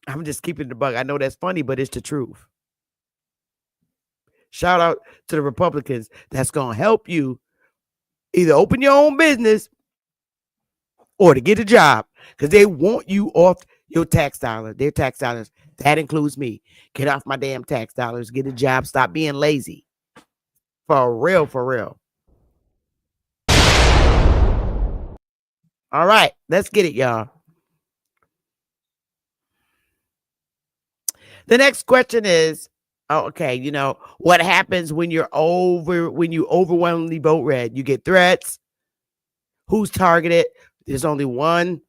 I'm just keeping the bug. I know that's funny, but it's the truth. Shout out to the Republicans that's going to help you either open your own business or to get a job because they want you off your tax dollars. Their tax dollars. That includes me. Get off my damn tax dollars. Get a job. Stop being lazy. For real, for real. All right, let's get it, y'all. The next question is, okay, what happens when you overwhelmingly vote red? You get threats. Who's targeted? There's only one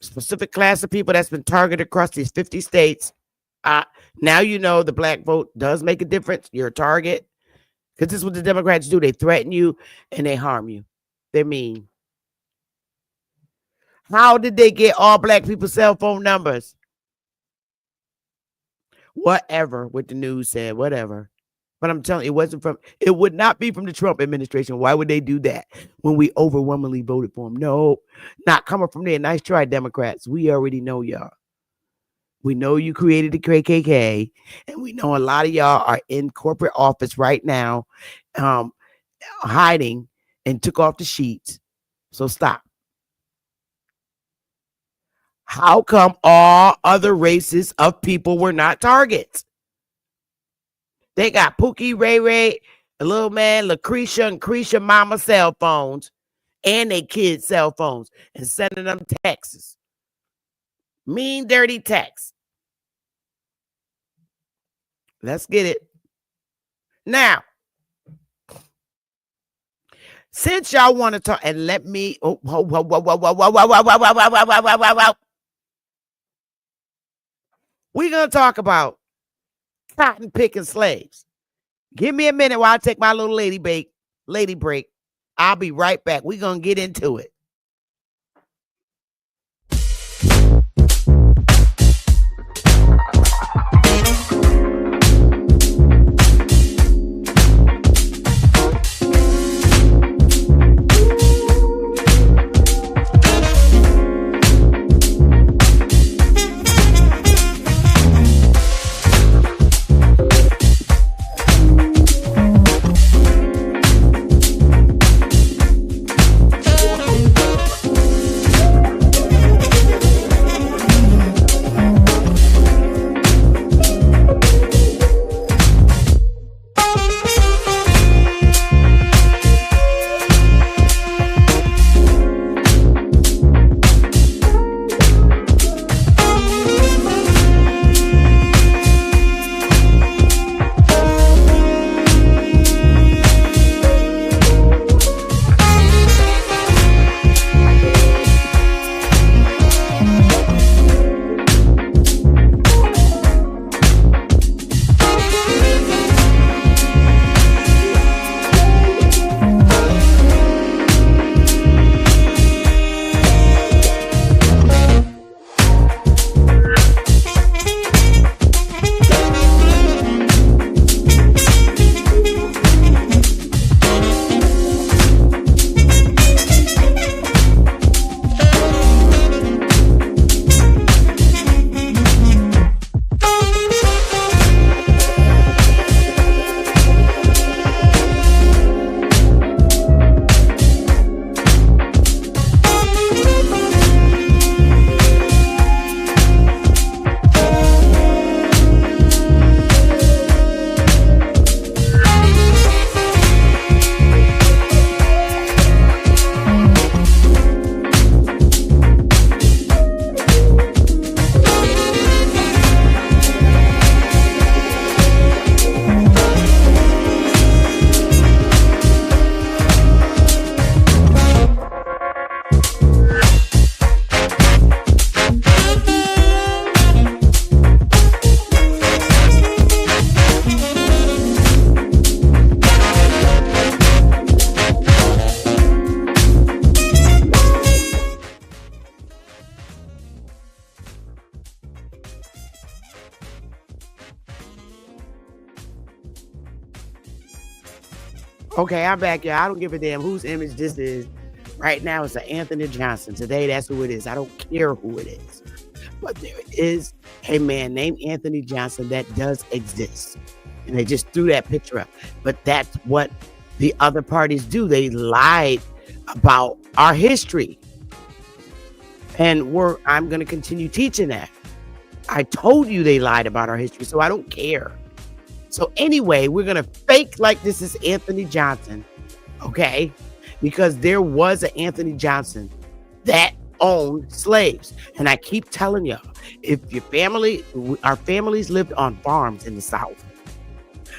specific class of people that's been targeted across these 50 states. Now the black vote does make a difference. You're a target. Because this is what the Democrats do. They threaten you and they harm you. They're mean. How did they get all black people's cell phone numbers? Whatever what the news said, whatever. But I'm telling you, it would not be from the Trump administration. Why would they do that when we overwhelmingly voted for him? No, not coming from there. Nice try, Democrats. We already know y'all. We know you created the KKK, and we know a lot of y'all are in corporate office right now, hiding and took off the sheets. So stop. How come all other races of people were not targets? They got Pookie, Ray Ray, the little man, Lucretia, and Cretia mama cell phones, and they kids' cell phones, and sending them texts. Mean, dirty texts. Let's get it. Now, since y'all want to talk, and let me, we're going to talk about cotton picking slaves. Give me a minute while I take my little lady break. I'll be right back. We're going to get into it. Okay, I'm back, y'all. I don't give a damn whose image this is. Right now, it's an Anthony Johnson. Today, that's who it is. I don't care who it is. But there is a man named Anthony Johnson that does exist. And they just threw that picture up. But that's what the other parties do. They lied about our history. And I'm going to continue teaching that. I told you they lied about our history, so I don't care. So anyway, we're going to fake like this is Anthony Johnson, okay? Because there was an Anthony Johnson that owned slaves. And I keep telling y'all, if our families lived on farms in the South,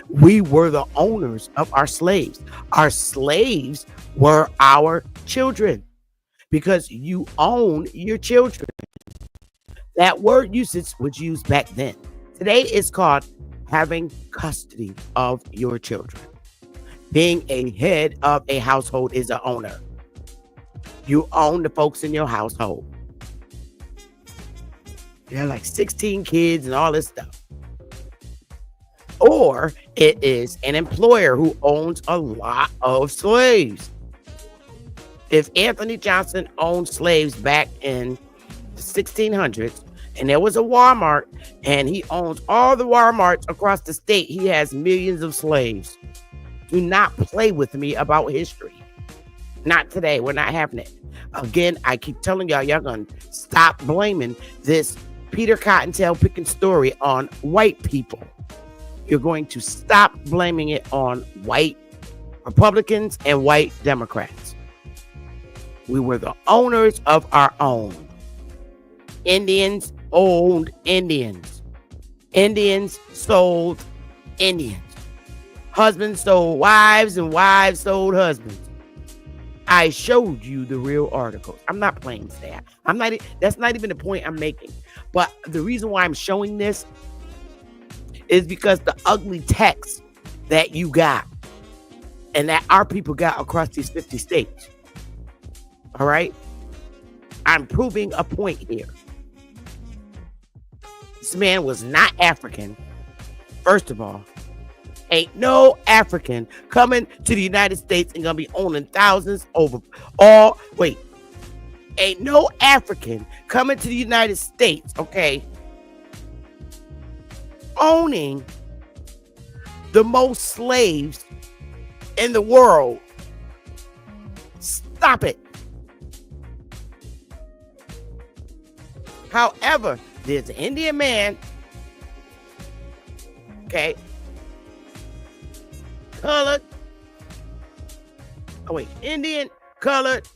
we were the owners of our slaves. Our slaves were our children because you own your children. That word usage was used back then. Today it's called having custody of your children. Being a head of a household is an owner. You own the folks in your household. There are like 16 kids and all this stuff. Or it is an employer who owns a lot of slaves. If Anthony Johnson owned slaves back in the 1600s, and there was a Walmart, and he owns all the Walmarts across the state, he has millions of slaves. Do not play with me about history. Not today. We're not having it. Again, I keep telling y'all gonna stop blaming this Peter Cottontail picking story on white people. You're going to stop blaming it on white Republicans and white Democrats. We were the owners of our own. Indians owned Indians. Indians sold Indians. Husbands sold wives and wives sold husbands. I showed you the real articles. I'm not playing that. That's not even the point I'm making. But the reason why I'm showing this is because the ugly text that you got and that our people got across these 50 states. All right? I'm proving a point here. This man was not African. First of all, ain't no African coming to the United States and gonna be owning thousands over all. Wait, ain't no African coming to the United States, okay, owning the most slaves in the world. Stop it. However, there's an Indian man, okay, colored, Indian, colored,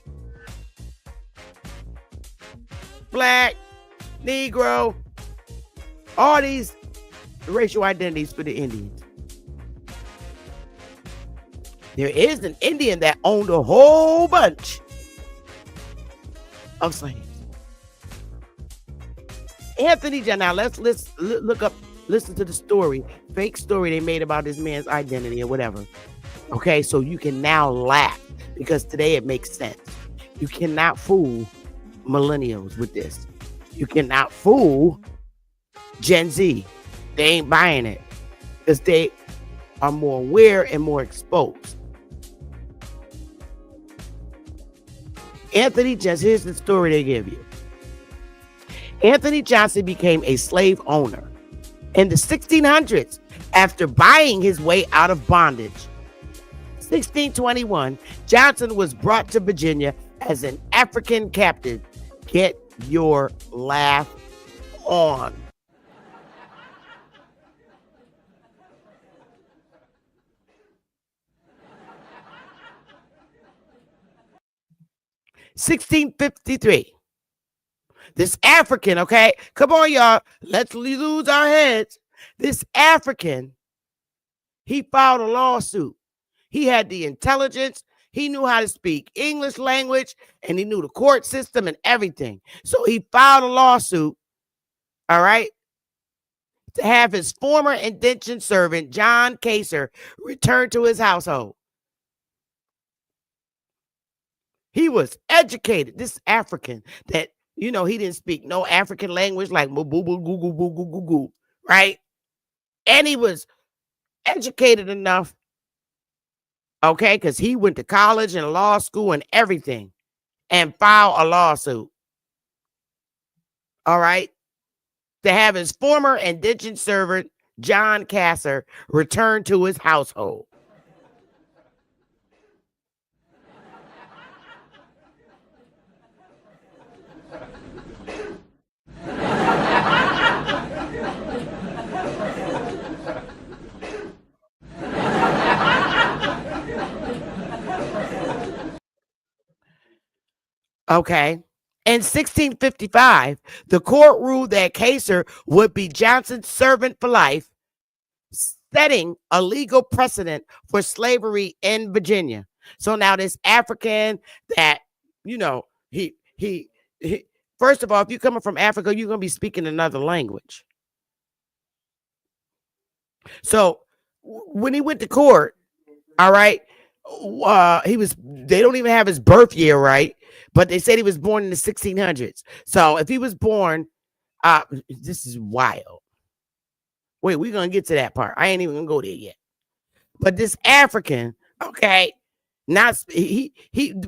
black, Negro, all these racial identities for the Indians. There is an Indian that owned a whole bunch of slaves. Anthony John. Now let's look up, listen to the story, fake story they made about this man's identity or whatever. Okay, so you can now laugh because today it makes sense. You cannot fool millennials with this. You cannot fool Gen Z. They ain't buying it because they are more aware and more exposed. Anthony Johnson, here's the story they give you. Anthony Johnson became a slave owner in the 1600s after buying his way out of bondage. 1621, Johnson was brought to Virginia as an African captive. Get your laugh on. (1653). This African, okay? Come on, y'all. Let's lose our heads. This African, he filed a lawsuit. He had the intelligence. He knew how to speak English language, and he knew the court system and everything. So he filed a lawsuit, all right, to have his former indentured servant, John Kaser, returned to his household. He was educated. This African that, you know, he didn't speak no African language like boo boo goo goo goo goo goo goo, right? And he was educated enough, okay, because he went to college and law school and everything and filed a lawsuit. All right. To have his former indentured servant, John Kasser, return to his household. Okay. In 1655, the court ruled that Kaser would be Johnson's servant for life, setting a legal precedent for slavery in Virginia. So now this African that, you know, he first of all, if you're coming from Africa, you're going to be speaking another language. So when he went to court, all right, they don't even have his birth year right, but they said he was born in the 1600s. So if he was born, this is wild. Wait, we're going to get to that part. I ain't even going to go there yet. But this African, okay, did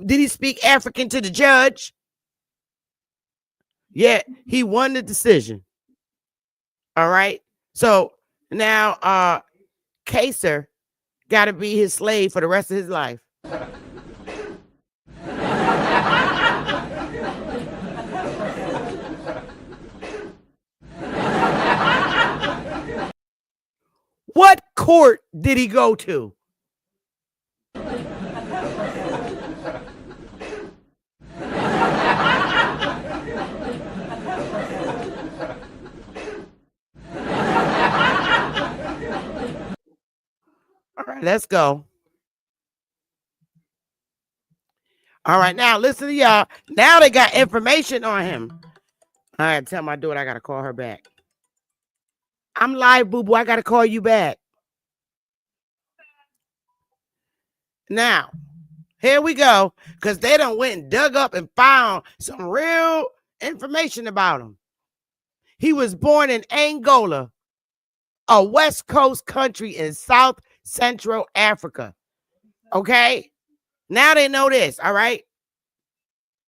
he speak African to the judge? Yeah, he won the decision. All right. So now Kaser got to be his slave for the rest of his life. What court did he go to? All right, let's go. All right, now listen to y'all. Now they got information on him. All right, tell my daughter I got to call her back. I'm live, boo-boo. I got to call you back. Now, here we go, because they done went and dug up and found some real information about him. He was born in Angola, a West Coast country in South Central Africa. Okay? Now they know this, all right?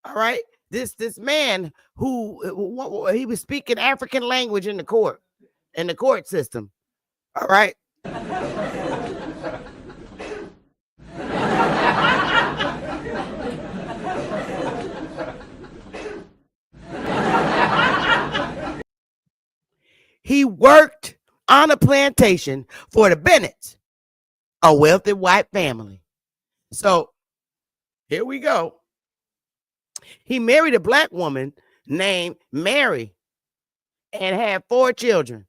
All right? This man who he was speaking African language in the court system. All right? He worked on a plantation for the Bennetts, a wealthy white family. So here we go. He married a black woman named Mary and had 4 children.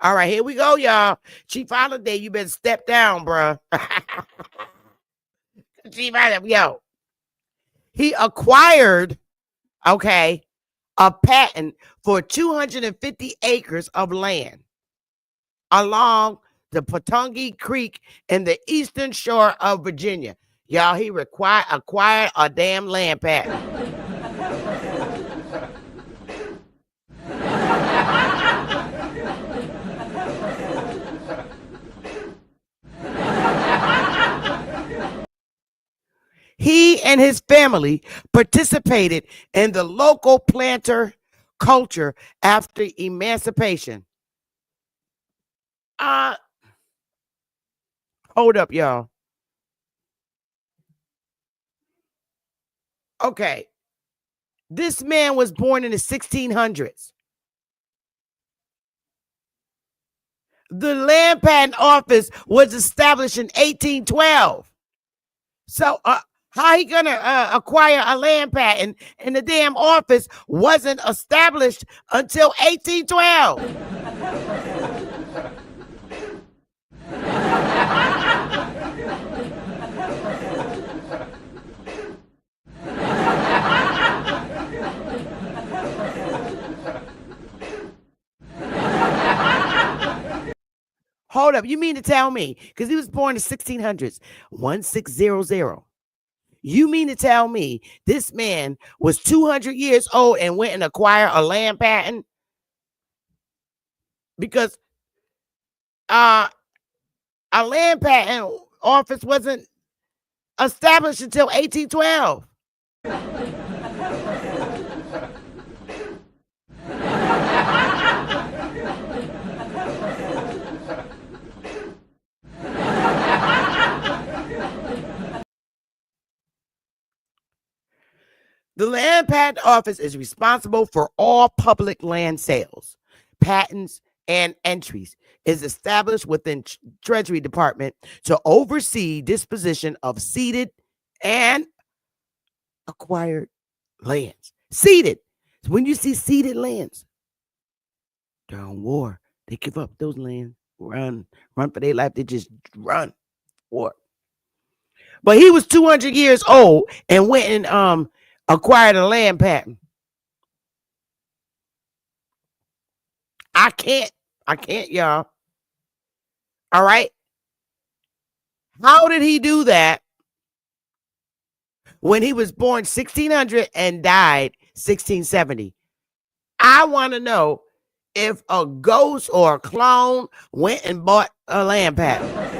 All right, here we go, y'all. Chief Holiday, you better step down, bruh. Chief Holiday, yo. He acquired, okay, a patent for 250 acres of land along the Patongi Creek in the eastern shore of Virginia. Y'all, he acquired a damn land patent. He and his family participated in the local planter culture after emancipation. Hold up, y'all. Okay. This man was born in the 1600s. The Land Patent Office was established in 1812. So, how he gonna acquire a land patent and the damn office wasn't established until 1812? Hold up, you mean to tell me, because he was born in the 1600s, 1600. You mean to tell me this man was 200 years old and went and acquired a land patent? Because a land patent office wasn't established until 1812. The Land Patent Office is responsible for all public land sales, patents, and entries. Is established within Treasury Department to oversee disposition of ceded and acquired lands. Ceded. So when you see ceded lands, during war, they give up those lands, run for their life. They just run war. But he was 200 years old and went and acquired a land patent. I can't, y'all. All right. How did he do that when he was born 1600 and died 1670? I want to know if a ghost or a clone went and bought a land patent.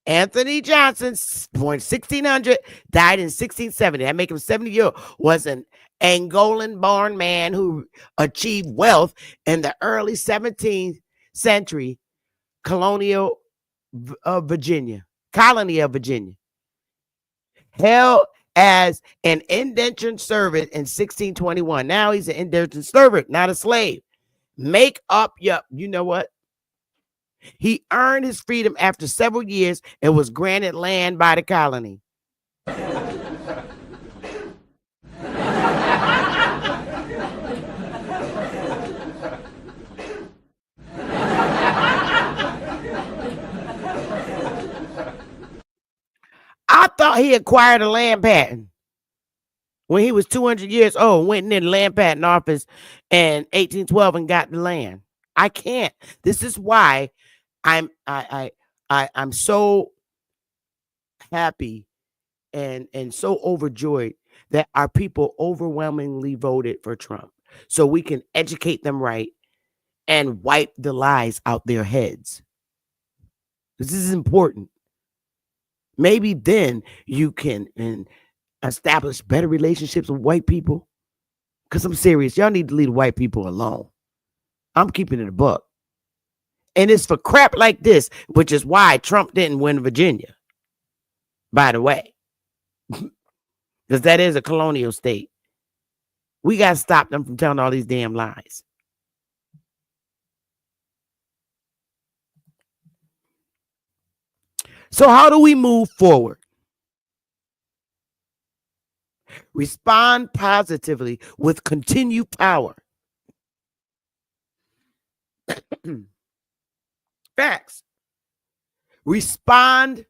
Anthony Johnson, born 1600, died in 1670. That make him 70 years old. Was an Angolan-born man who achieved wealth in the early 17th century, Colonial Virginia, colony of Virginia, held as an indentured servant in 1621. Now he's an indentured servant, not a slave. Make up you know what? He earned his freedom after several years and was granted land by the colony. I thought he acquired a land patent when he was 200 years old, went in the land patent office in 1812 and got the land. I can't. This is why I'm so happy and so overjoyed that our people overwhelmingly voted for Trump, so we can educate them right and wipe the lies out their heads. This is important. Maybe then you can establish better relationships with white people. Because I'm serious. Y'all need to leave white people alone. I'm keeping it a buck. And it's for crap like this, which is why Trump didn't win Virginia, by the way. Because that is a colonial state. We got to stop them from telling all these damn lies. So how do we move forward? Respond positively with continued power. Facts. Respond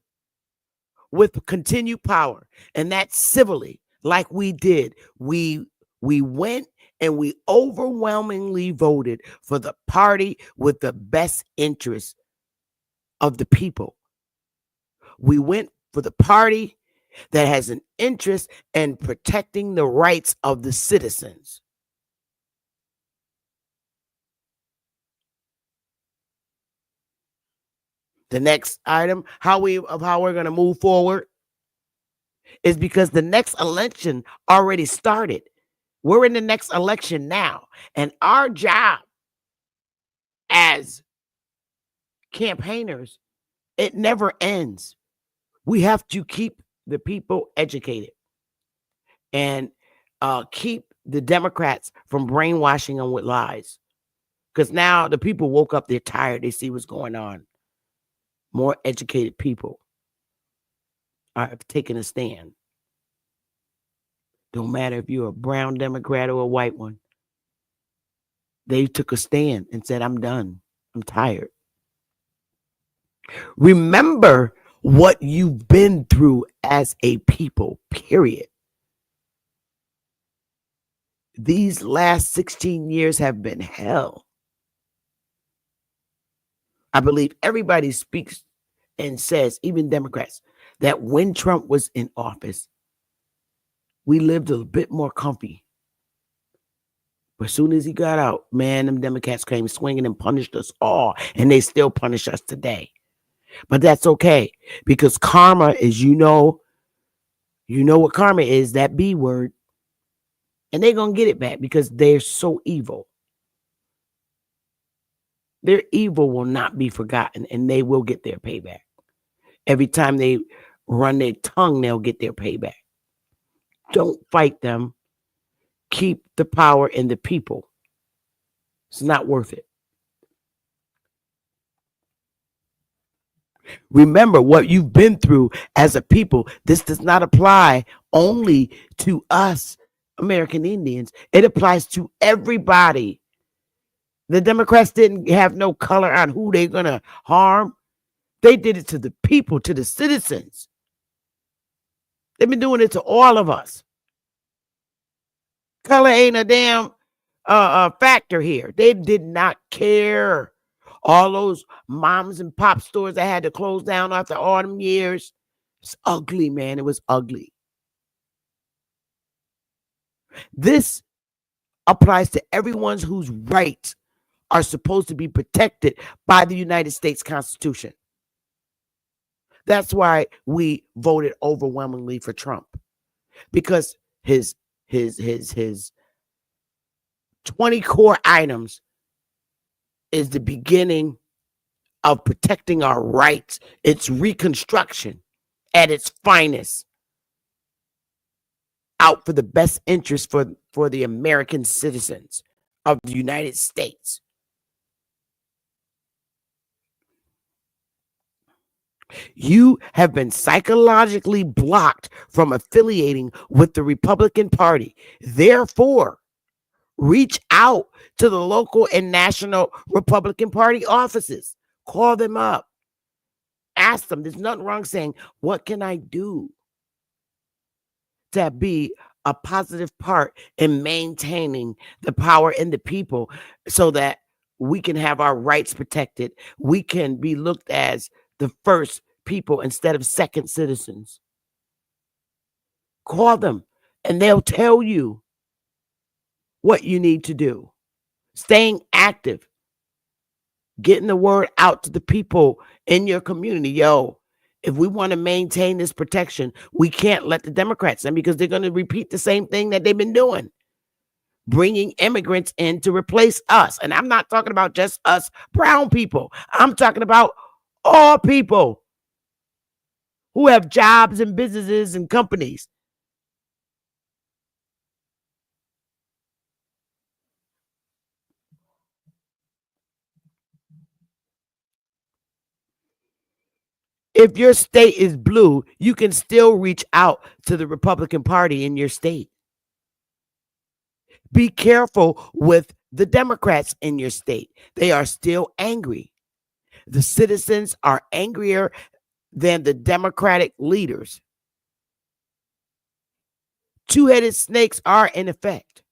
with continued power, and that's civilly, like we did. We went and we overwhelmingly voted for the party with the best interests of the people. We went for the party that has an interest in protecting the rights of the citizens. The next item, how we're going to move forward, is because the next election already started. We're in the next election now, and our job as campaigners, it never ends. We have to keep the people educated and keep the Democrats from brainwashing them with lies. Because now the people woke up, they're tired, they see what's going on. More educated people are taking a stand. Don't matter if you're a brown Democrat or a white one. They took a stand and said, I'm done. I'm tired. Remember what you've been through as a people, period. These last 16 years have been hell. I believe everybody speaks and says, even Democrats, that when Trump was in office, we lived a bit more comfy. But as soon as he got out, man, them Democrats came swinging and punished us all. And they still punish us today. But that's okay. Because karma is, you know what karma is, that B word. And they're going to get it back because they're so evil. Their evil will not be forgotten, and they will get their payback. Every time they run their tongue, they'll get their payback. Don't fight them. Keep the power in the people. It's not worth it. Remember what you've been through as a people. This does not apply only to us, American Indians. It applies to everybody. The Democrats didn't have no color on who they're going to harm. They did it to the people, to the citizens. They've been doing it to all of us. Color ain't a damn factor here. They did not care. All those moms and pop stores that had to close down after all them years. It's ugly, man. It was ugly. This applies to everyone whose rights are supposed to be protected by the United States Constitution. That's why we voted overwhelmingly for Trump, because his his 20 core items is the beginning of protecting our rights. It's Reconstruction at its finest, out for the best interest for the American citizens of the United States. You have been psychologically blocked from affiliating with the Republican Party. Therefore, reach out to the local and national Republican Party offices. Call them up. Ask them. There's nothing wrong saying, what can I do to be a positive part in maintaining the power in the people so that we can have our rights protected? We can be looked as the first people instead of second citizens. Call them and they'll tell you what you need to do. Staying active, getting the word out to the people in your community. Yo, if we want to maintain this protection, we can't let the Democrats in, because they're going to repeat the same thing that they've been doing, bringing immigrants in to replace us. And I'm not talking about just us brown people. I'm talking about all people who have jobs and businesses and companies. If your state is blue, you can still reach out to the Republican Party in your state. Be careful with the Democrats in your state. They are still angry. The citizens are angrier than the Democratic leaders. Two-headed snakes are in effect.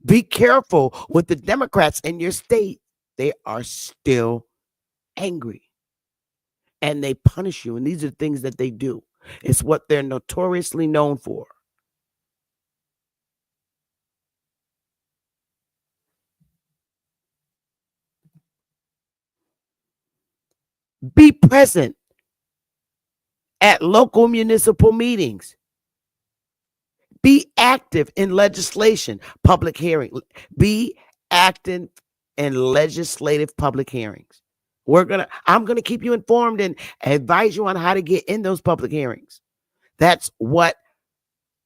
Be careful with the Democrats in your state. They are still angry. And they punish you. And these are things that they do. It's what they're notoriously known for. Be present at local municipal meetings. Be active in legislation, public hearing. Be active in legislative public hearings. I'm gonna keep you informed and advise you on how to get in those public hearings. That's what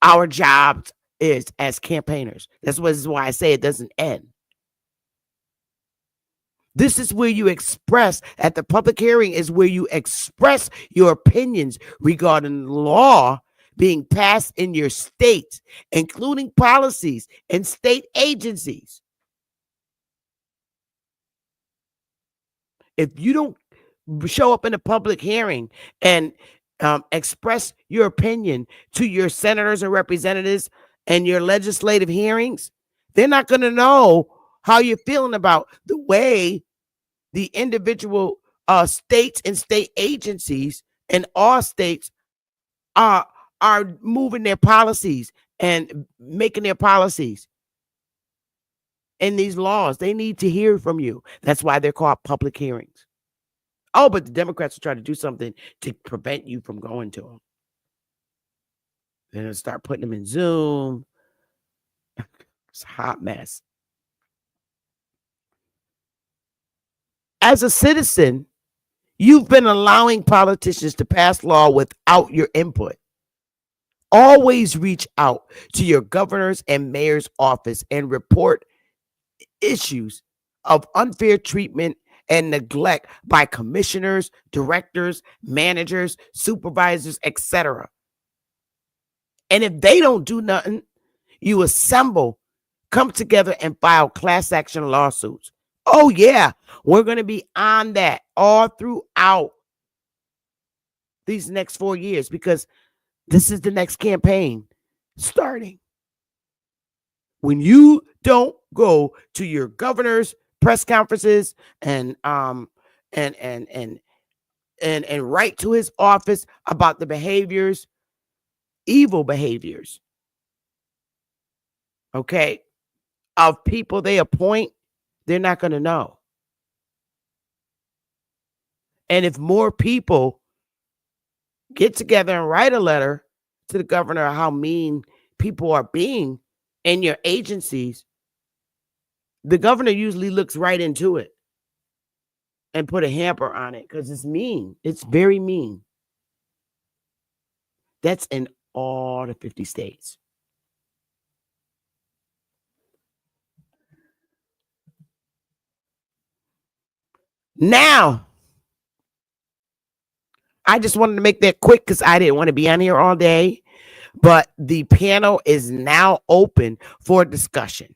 our job is as campaigners. This is why I say it doesn't end. This is where you express, at the public hearing is where you express your opinions regarding law being passed in your state, including policies and state agencies. If you don't show up in a public hearing and express your opinion to your senators and representatives and your legislative hearings, they're not going to know how you're feeling about the way the individual states and state agencies in all states are moving their policies and making their policies in these laws. They need to hear from you. That's why they're called public hearings. Oh, but the Democrats will try to do something to prevent you from going to them. They're going to start putting them in Zoom. It's a hot mess. As a citizen, you've been allowing politicians to pass law without your input. Always reach out to your governor's and mayor's office and report issues of unfair treatment and neglect by commissioners, directors, managers, supervisors, etc. And if they don't do nothing, you assemble, come together and file class action lawsuits. Oh yeah, we're going to be on that all throughout these next 4 years, because this is the next campaign starting. When you don't go to your governor's press conferences and write to his office about the behaviors, evil behaviors, okay, of people they appoint, they're not going to know. And if more people get together and write a letter to the governor how mean people are being in your agencies, the governor usually looks right into it and put a hamper on it because it's mean. It's very mean. That's in all the 50 states. Now, I just wanted to make that quick because I didn't want to be on here all day. But the panel is now open for discussion.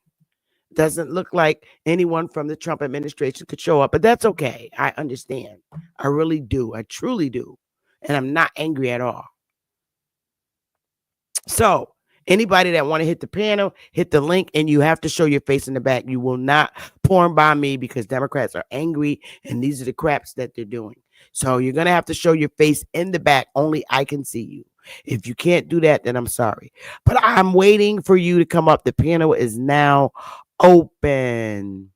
Doesn't look like anyone from the Trump administration could show up, but that's okay. I understand. I really do. I truly do. And I'm not angry at all. So anybody that want to hit the panel, hit the link, and you have to show your face in the back. You will not porn by me because Democrats are angry, and these are the craps that they're doing. So you're going to have to show your face in the back. Only I can see you. If you can't do that, then I'm sorry. But I'm waiting for you to come up. The panel is now open.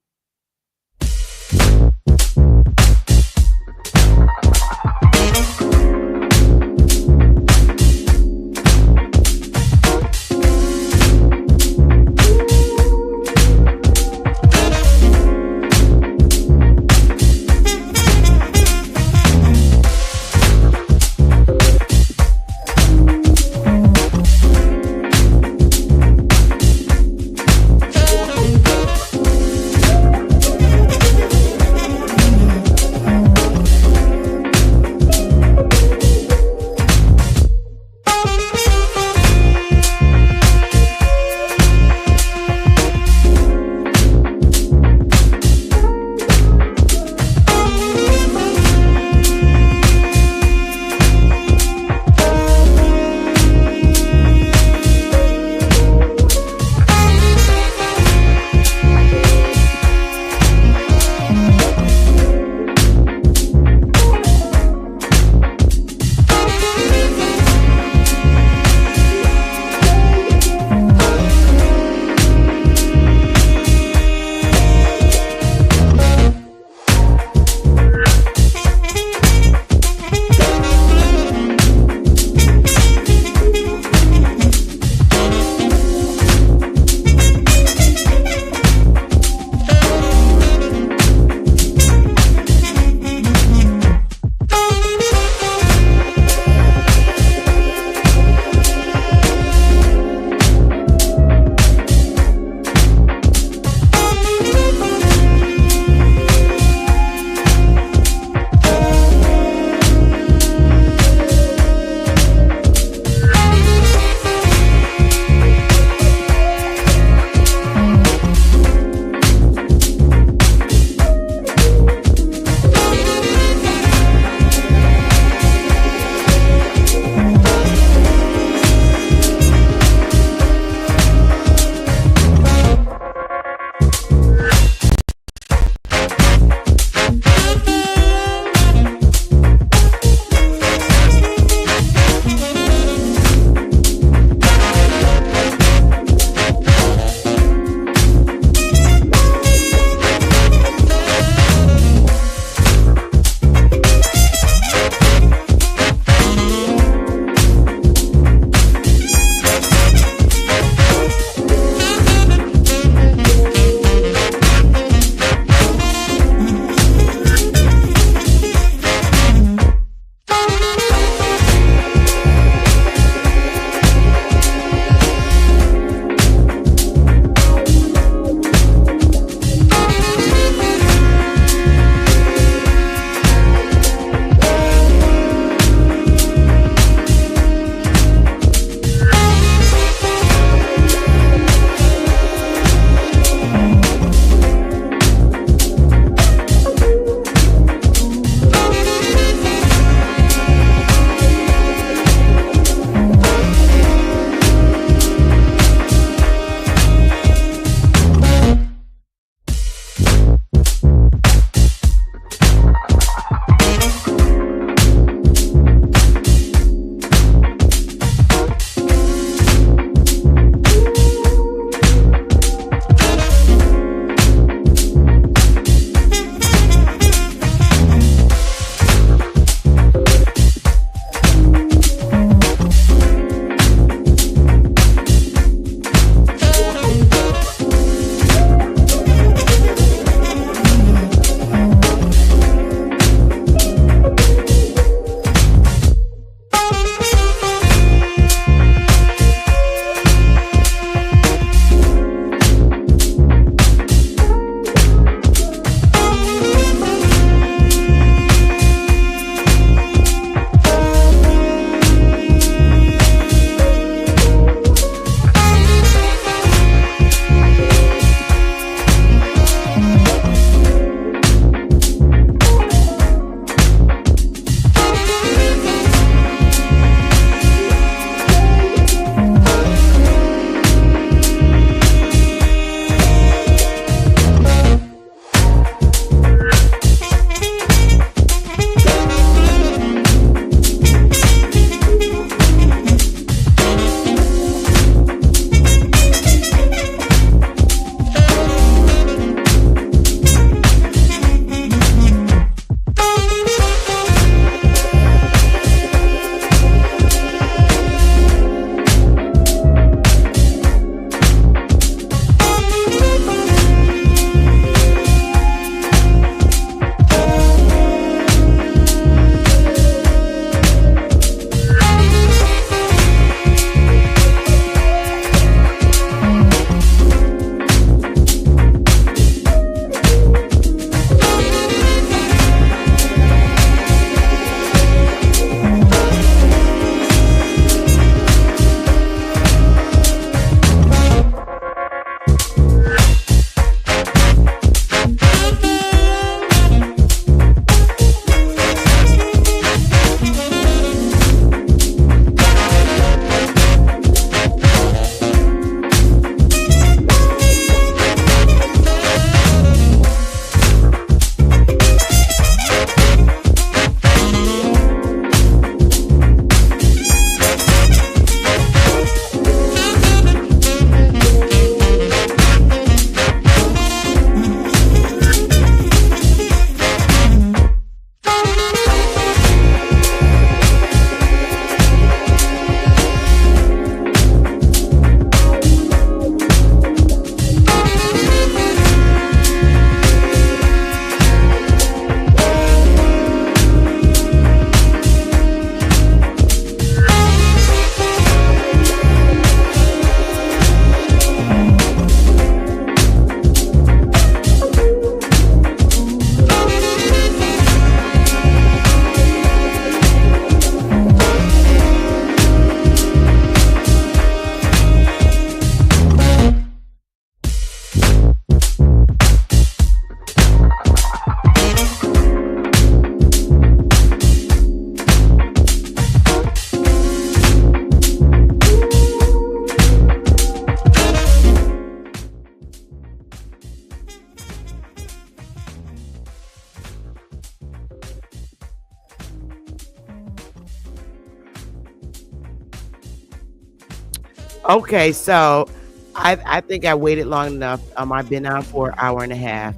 Okay, so I think I waited long enough. I've been on for an hour and a half,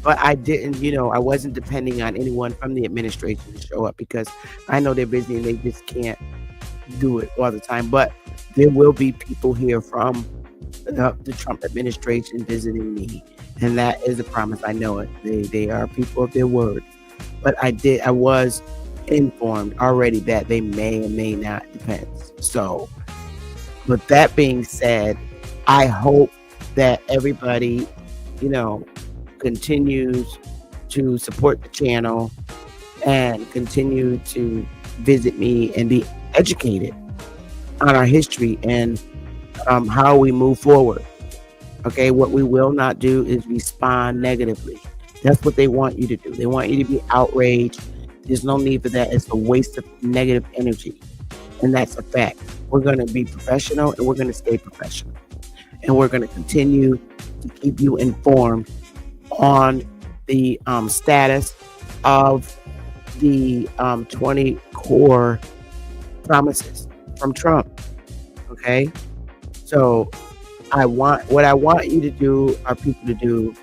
but I didn't, I wasn't depending on anyone from the administration to show up because I know they're busy and they just can't do it all the time. But there will be people here from the Trump administration visiting me, and that is a promise. I know it. They are people of their word. But I was informed already that they may and may not, depends. So with that being said, I hope that everybody, continues to support the channel and continue to visit me and be educated on our history and how we move forward. Okay, what we will not do is respond negatively. That's what they want you to do. They want you to be outraged. There's no need for that. It's a waste of negative energy. And that's a fact. We're going to be professional and we're going to stay professional. And we're going to continue to keep you informed on the status of the 20 core promises from Trump. Okay? So what I want you to do, our people to do,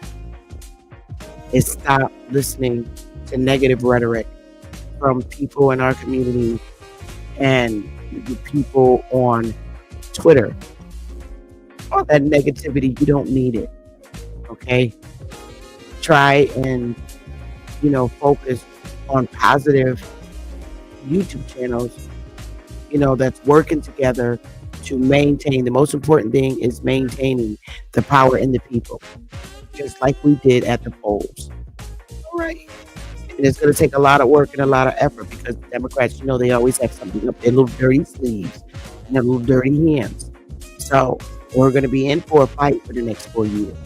is stop listening to negative rhetoric from people in our community and the people on Twitter. All that negativity, you don't need it. Okay? Try and, focus on positive YouTube channels, that's working together to maintain. The most important thing is maintaining the power in the people, just like we did at the polls. All right. And it's going to take a lot of work and a lot of effort because Democrats, they always have something up their little dirty sleeves and their little dirty hands. So we're going to be in for a fight for the next 4 years.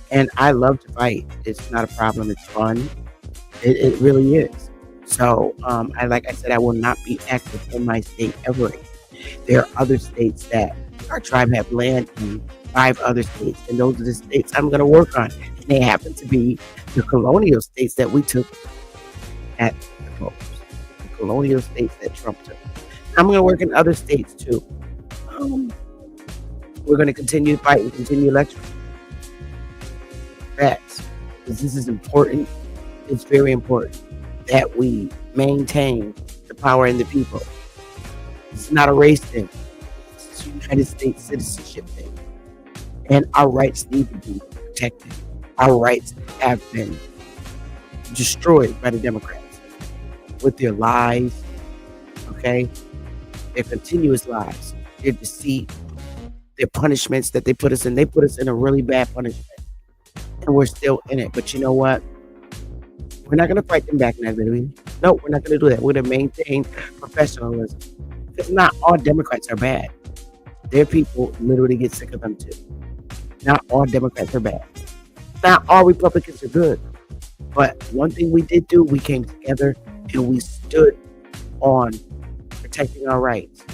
And I love to fight. It's not a problem. It's fun. It really is. So, like I said, I will not be active in my state ever again. There are other states that our tribe have land in, 5 other states, and those are the states I'm going to work on. And they happen to be the colonial states that we took at the polls, the colonial states that Trump took. I'm going to work in other states too. We're going to continue to fight and continue election. Facts, because this is important. It's very important that we maintain the power in the people. It's not a race thing. It's a United States citizenship thing. And our rights need to be protected. Our rights have been destroyed by the Democrats with their lies, okay? Their continuous lies, their deceit, their punishments that they put us in. They put us in a really bad punishment. And we're still in it. But you know what? We're not going to fight them back now, baby. No, we're not going to do that. We're going to maintain professionalism. Because not all Democrats are bad. Their people literally get sick of them too. Not all Democrats are bad. Not all Republicans are good. But one thing we did do, we came together and we stood on protecting our rights,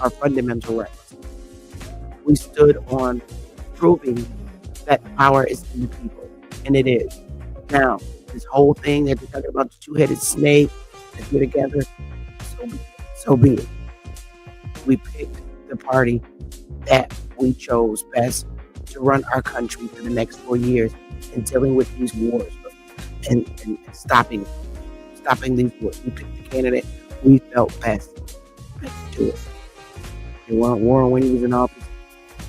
our fundamental rights. We stood on proving that power is in the people. And it is. Now, this whole thing that they're talking about, the two-headed snake, that we're together, so be it. We picked the party that we chose best to run our country for the next 4 years and dealing with these wars and stopping these wars. We picked the candidate we felt best to do it. They want Warren when he was in office,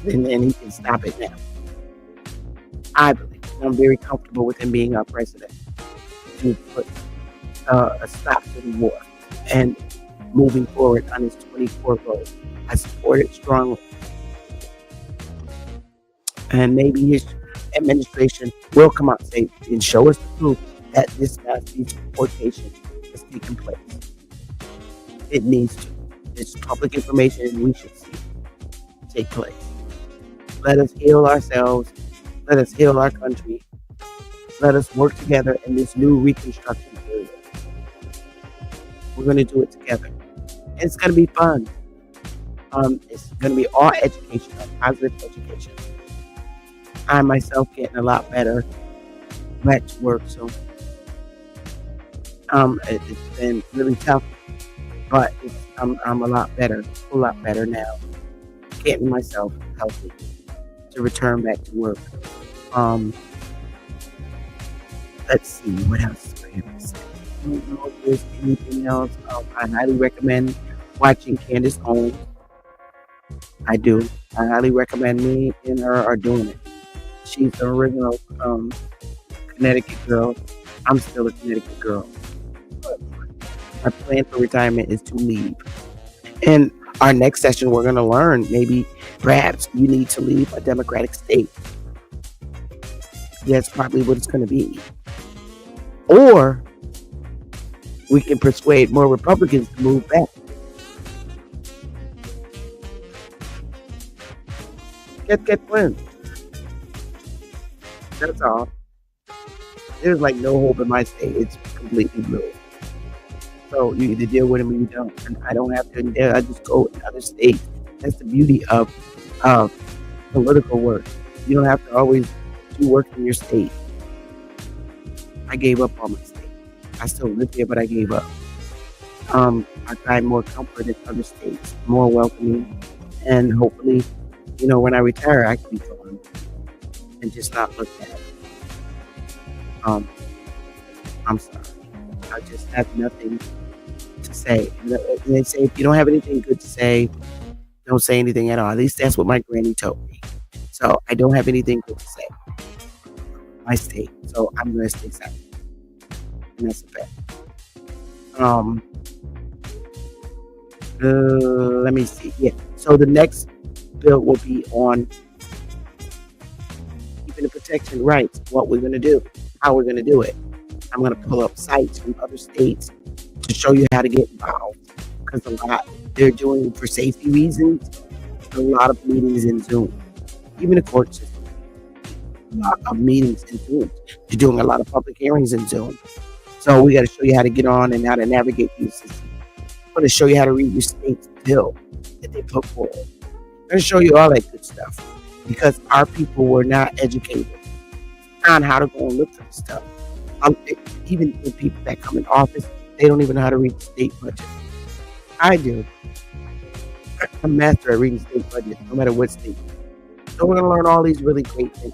and he can stop it now. I believe. I'm very comfortable with him being our president to put a stop to the war and moving forward on his 24 goals. I support it strongly. And maybe his administration will come out and say and show us the proof that this mass deportation is taking place. It needs to. It's public information and we should see it take place. Let us heal ourselves. Let us heal our country. Let us work together in this new reconstruction period. We're going to do it together. And it's going to be fun. It's going to be all education, positive education. I myself getting a lot better. Back to work soon. It's been really tough, but I'm a lot better now. getting myself healthy to return back to work. Um, let's see what else do I have to say. I don't know if there's anything else. I highly recommend watching Candace Owens. I do. I highly recommend me and her are doing it. She's the original Connecticut girl. I'm still a Connecticut girl. My plan for retirement is to leave. And our next session, we're going to learn maybe perhaps you need to leave a Democratic state. That's probably what it's going to be. Or we can persuade more Republicans to move back. Get wins. That's all. There's like no hope in my state. It's completely blue. So you either deal with them or you don't. And I don't have to. I just go in other states. That's the beauty of political work. You don't have to always do work in your state. I gave up on my state. I still live here, but I gave up. I find more comfort in other states, more welcoming, and hopefully, when I retire, I can be gone and just not look at it. I'm sorry. I just have nothing to say. And they say if you don't have anything good to say, don't say anything at all. At least that's what my granny told me. So I don't have anything good to say. My state. So I'm going to stay silent. And that's a fact. Let me see. Yeah. So the next bill will be on keeping the protection rights. What we're going to do. How we're going to do it. I'm going to pull up sites from other states to show you how to get involved. Because a lot they're doing for safety reasons. A lot of meetings in Zoom. Even the court system. A lot of meetings in Zoom. They're doing a lot of public hearings in Zoom. So we got to show you how to get on and how to navigate these systems. I'm going to show you how to read your state's bill that they put forward. I'm going to show you all that good stuff. Because our people were not educated on how to go and look for this stuff. Even the people that come in office, they don't even know how to read the state budget. I do. I'm a master at reading state budget, no matter what state. So we're going to learn all these really great things.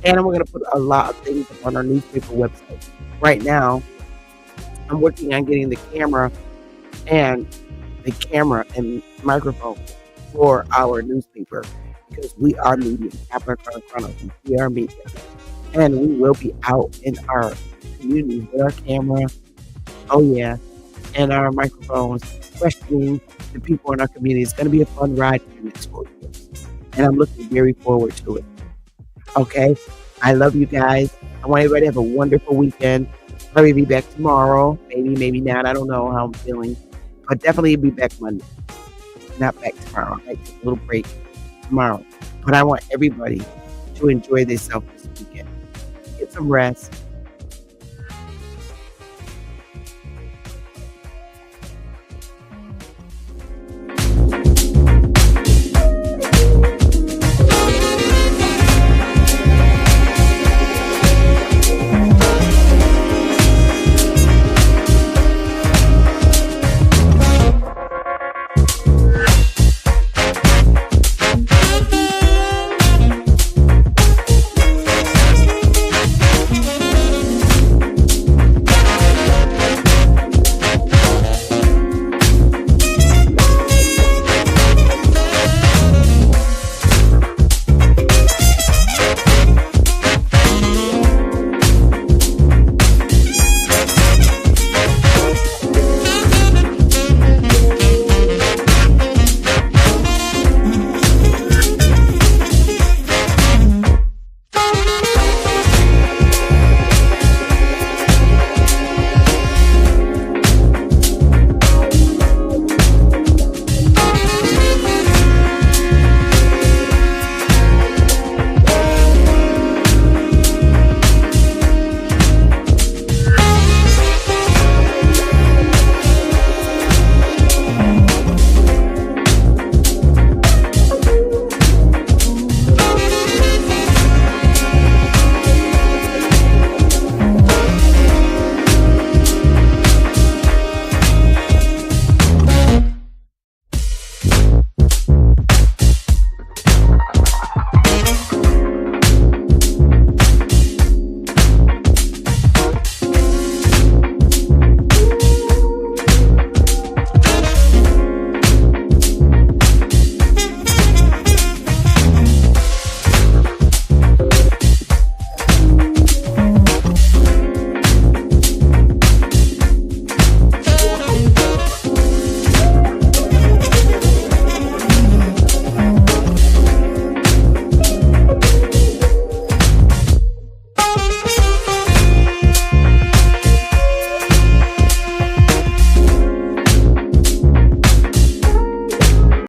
And we're going to put a lot of things on our newspaper website. Right now, I'm working on getting the camera and microphone for our newspaper because we are media. We are media. And we will be out in our communities with our camera. Oh, yeah. And our microphones questioning the people in our community. It's going to be a fun ride for the next 4 years. And I'm looking very forward to it. Okay? I love you guys. I want everybody to have a wonderful weekend. Probably be back tomorrow. Maybe not. I don't know how I'm feeling. But definitely be back Monday. Not back tomorrow. I might take a little break tomorrow. But I want everybody to enjoy themselves this weekend. Get some rest.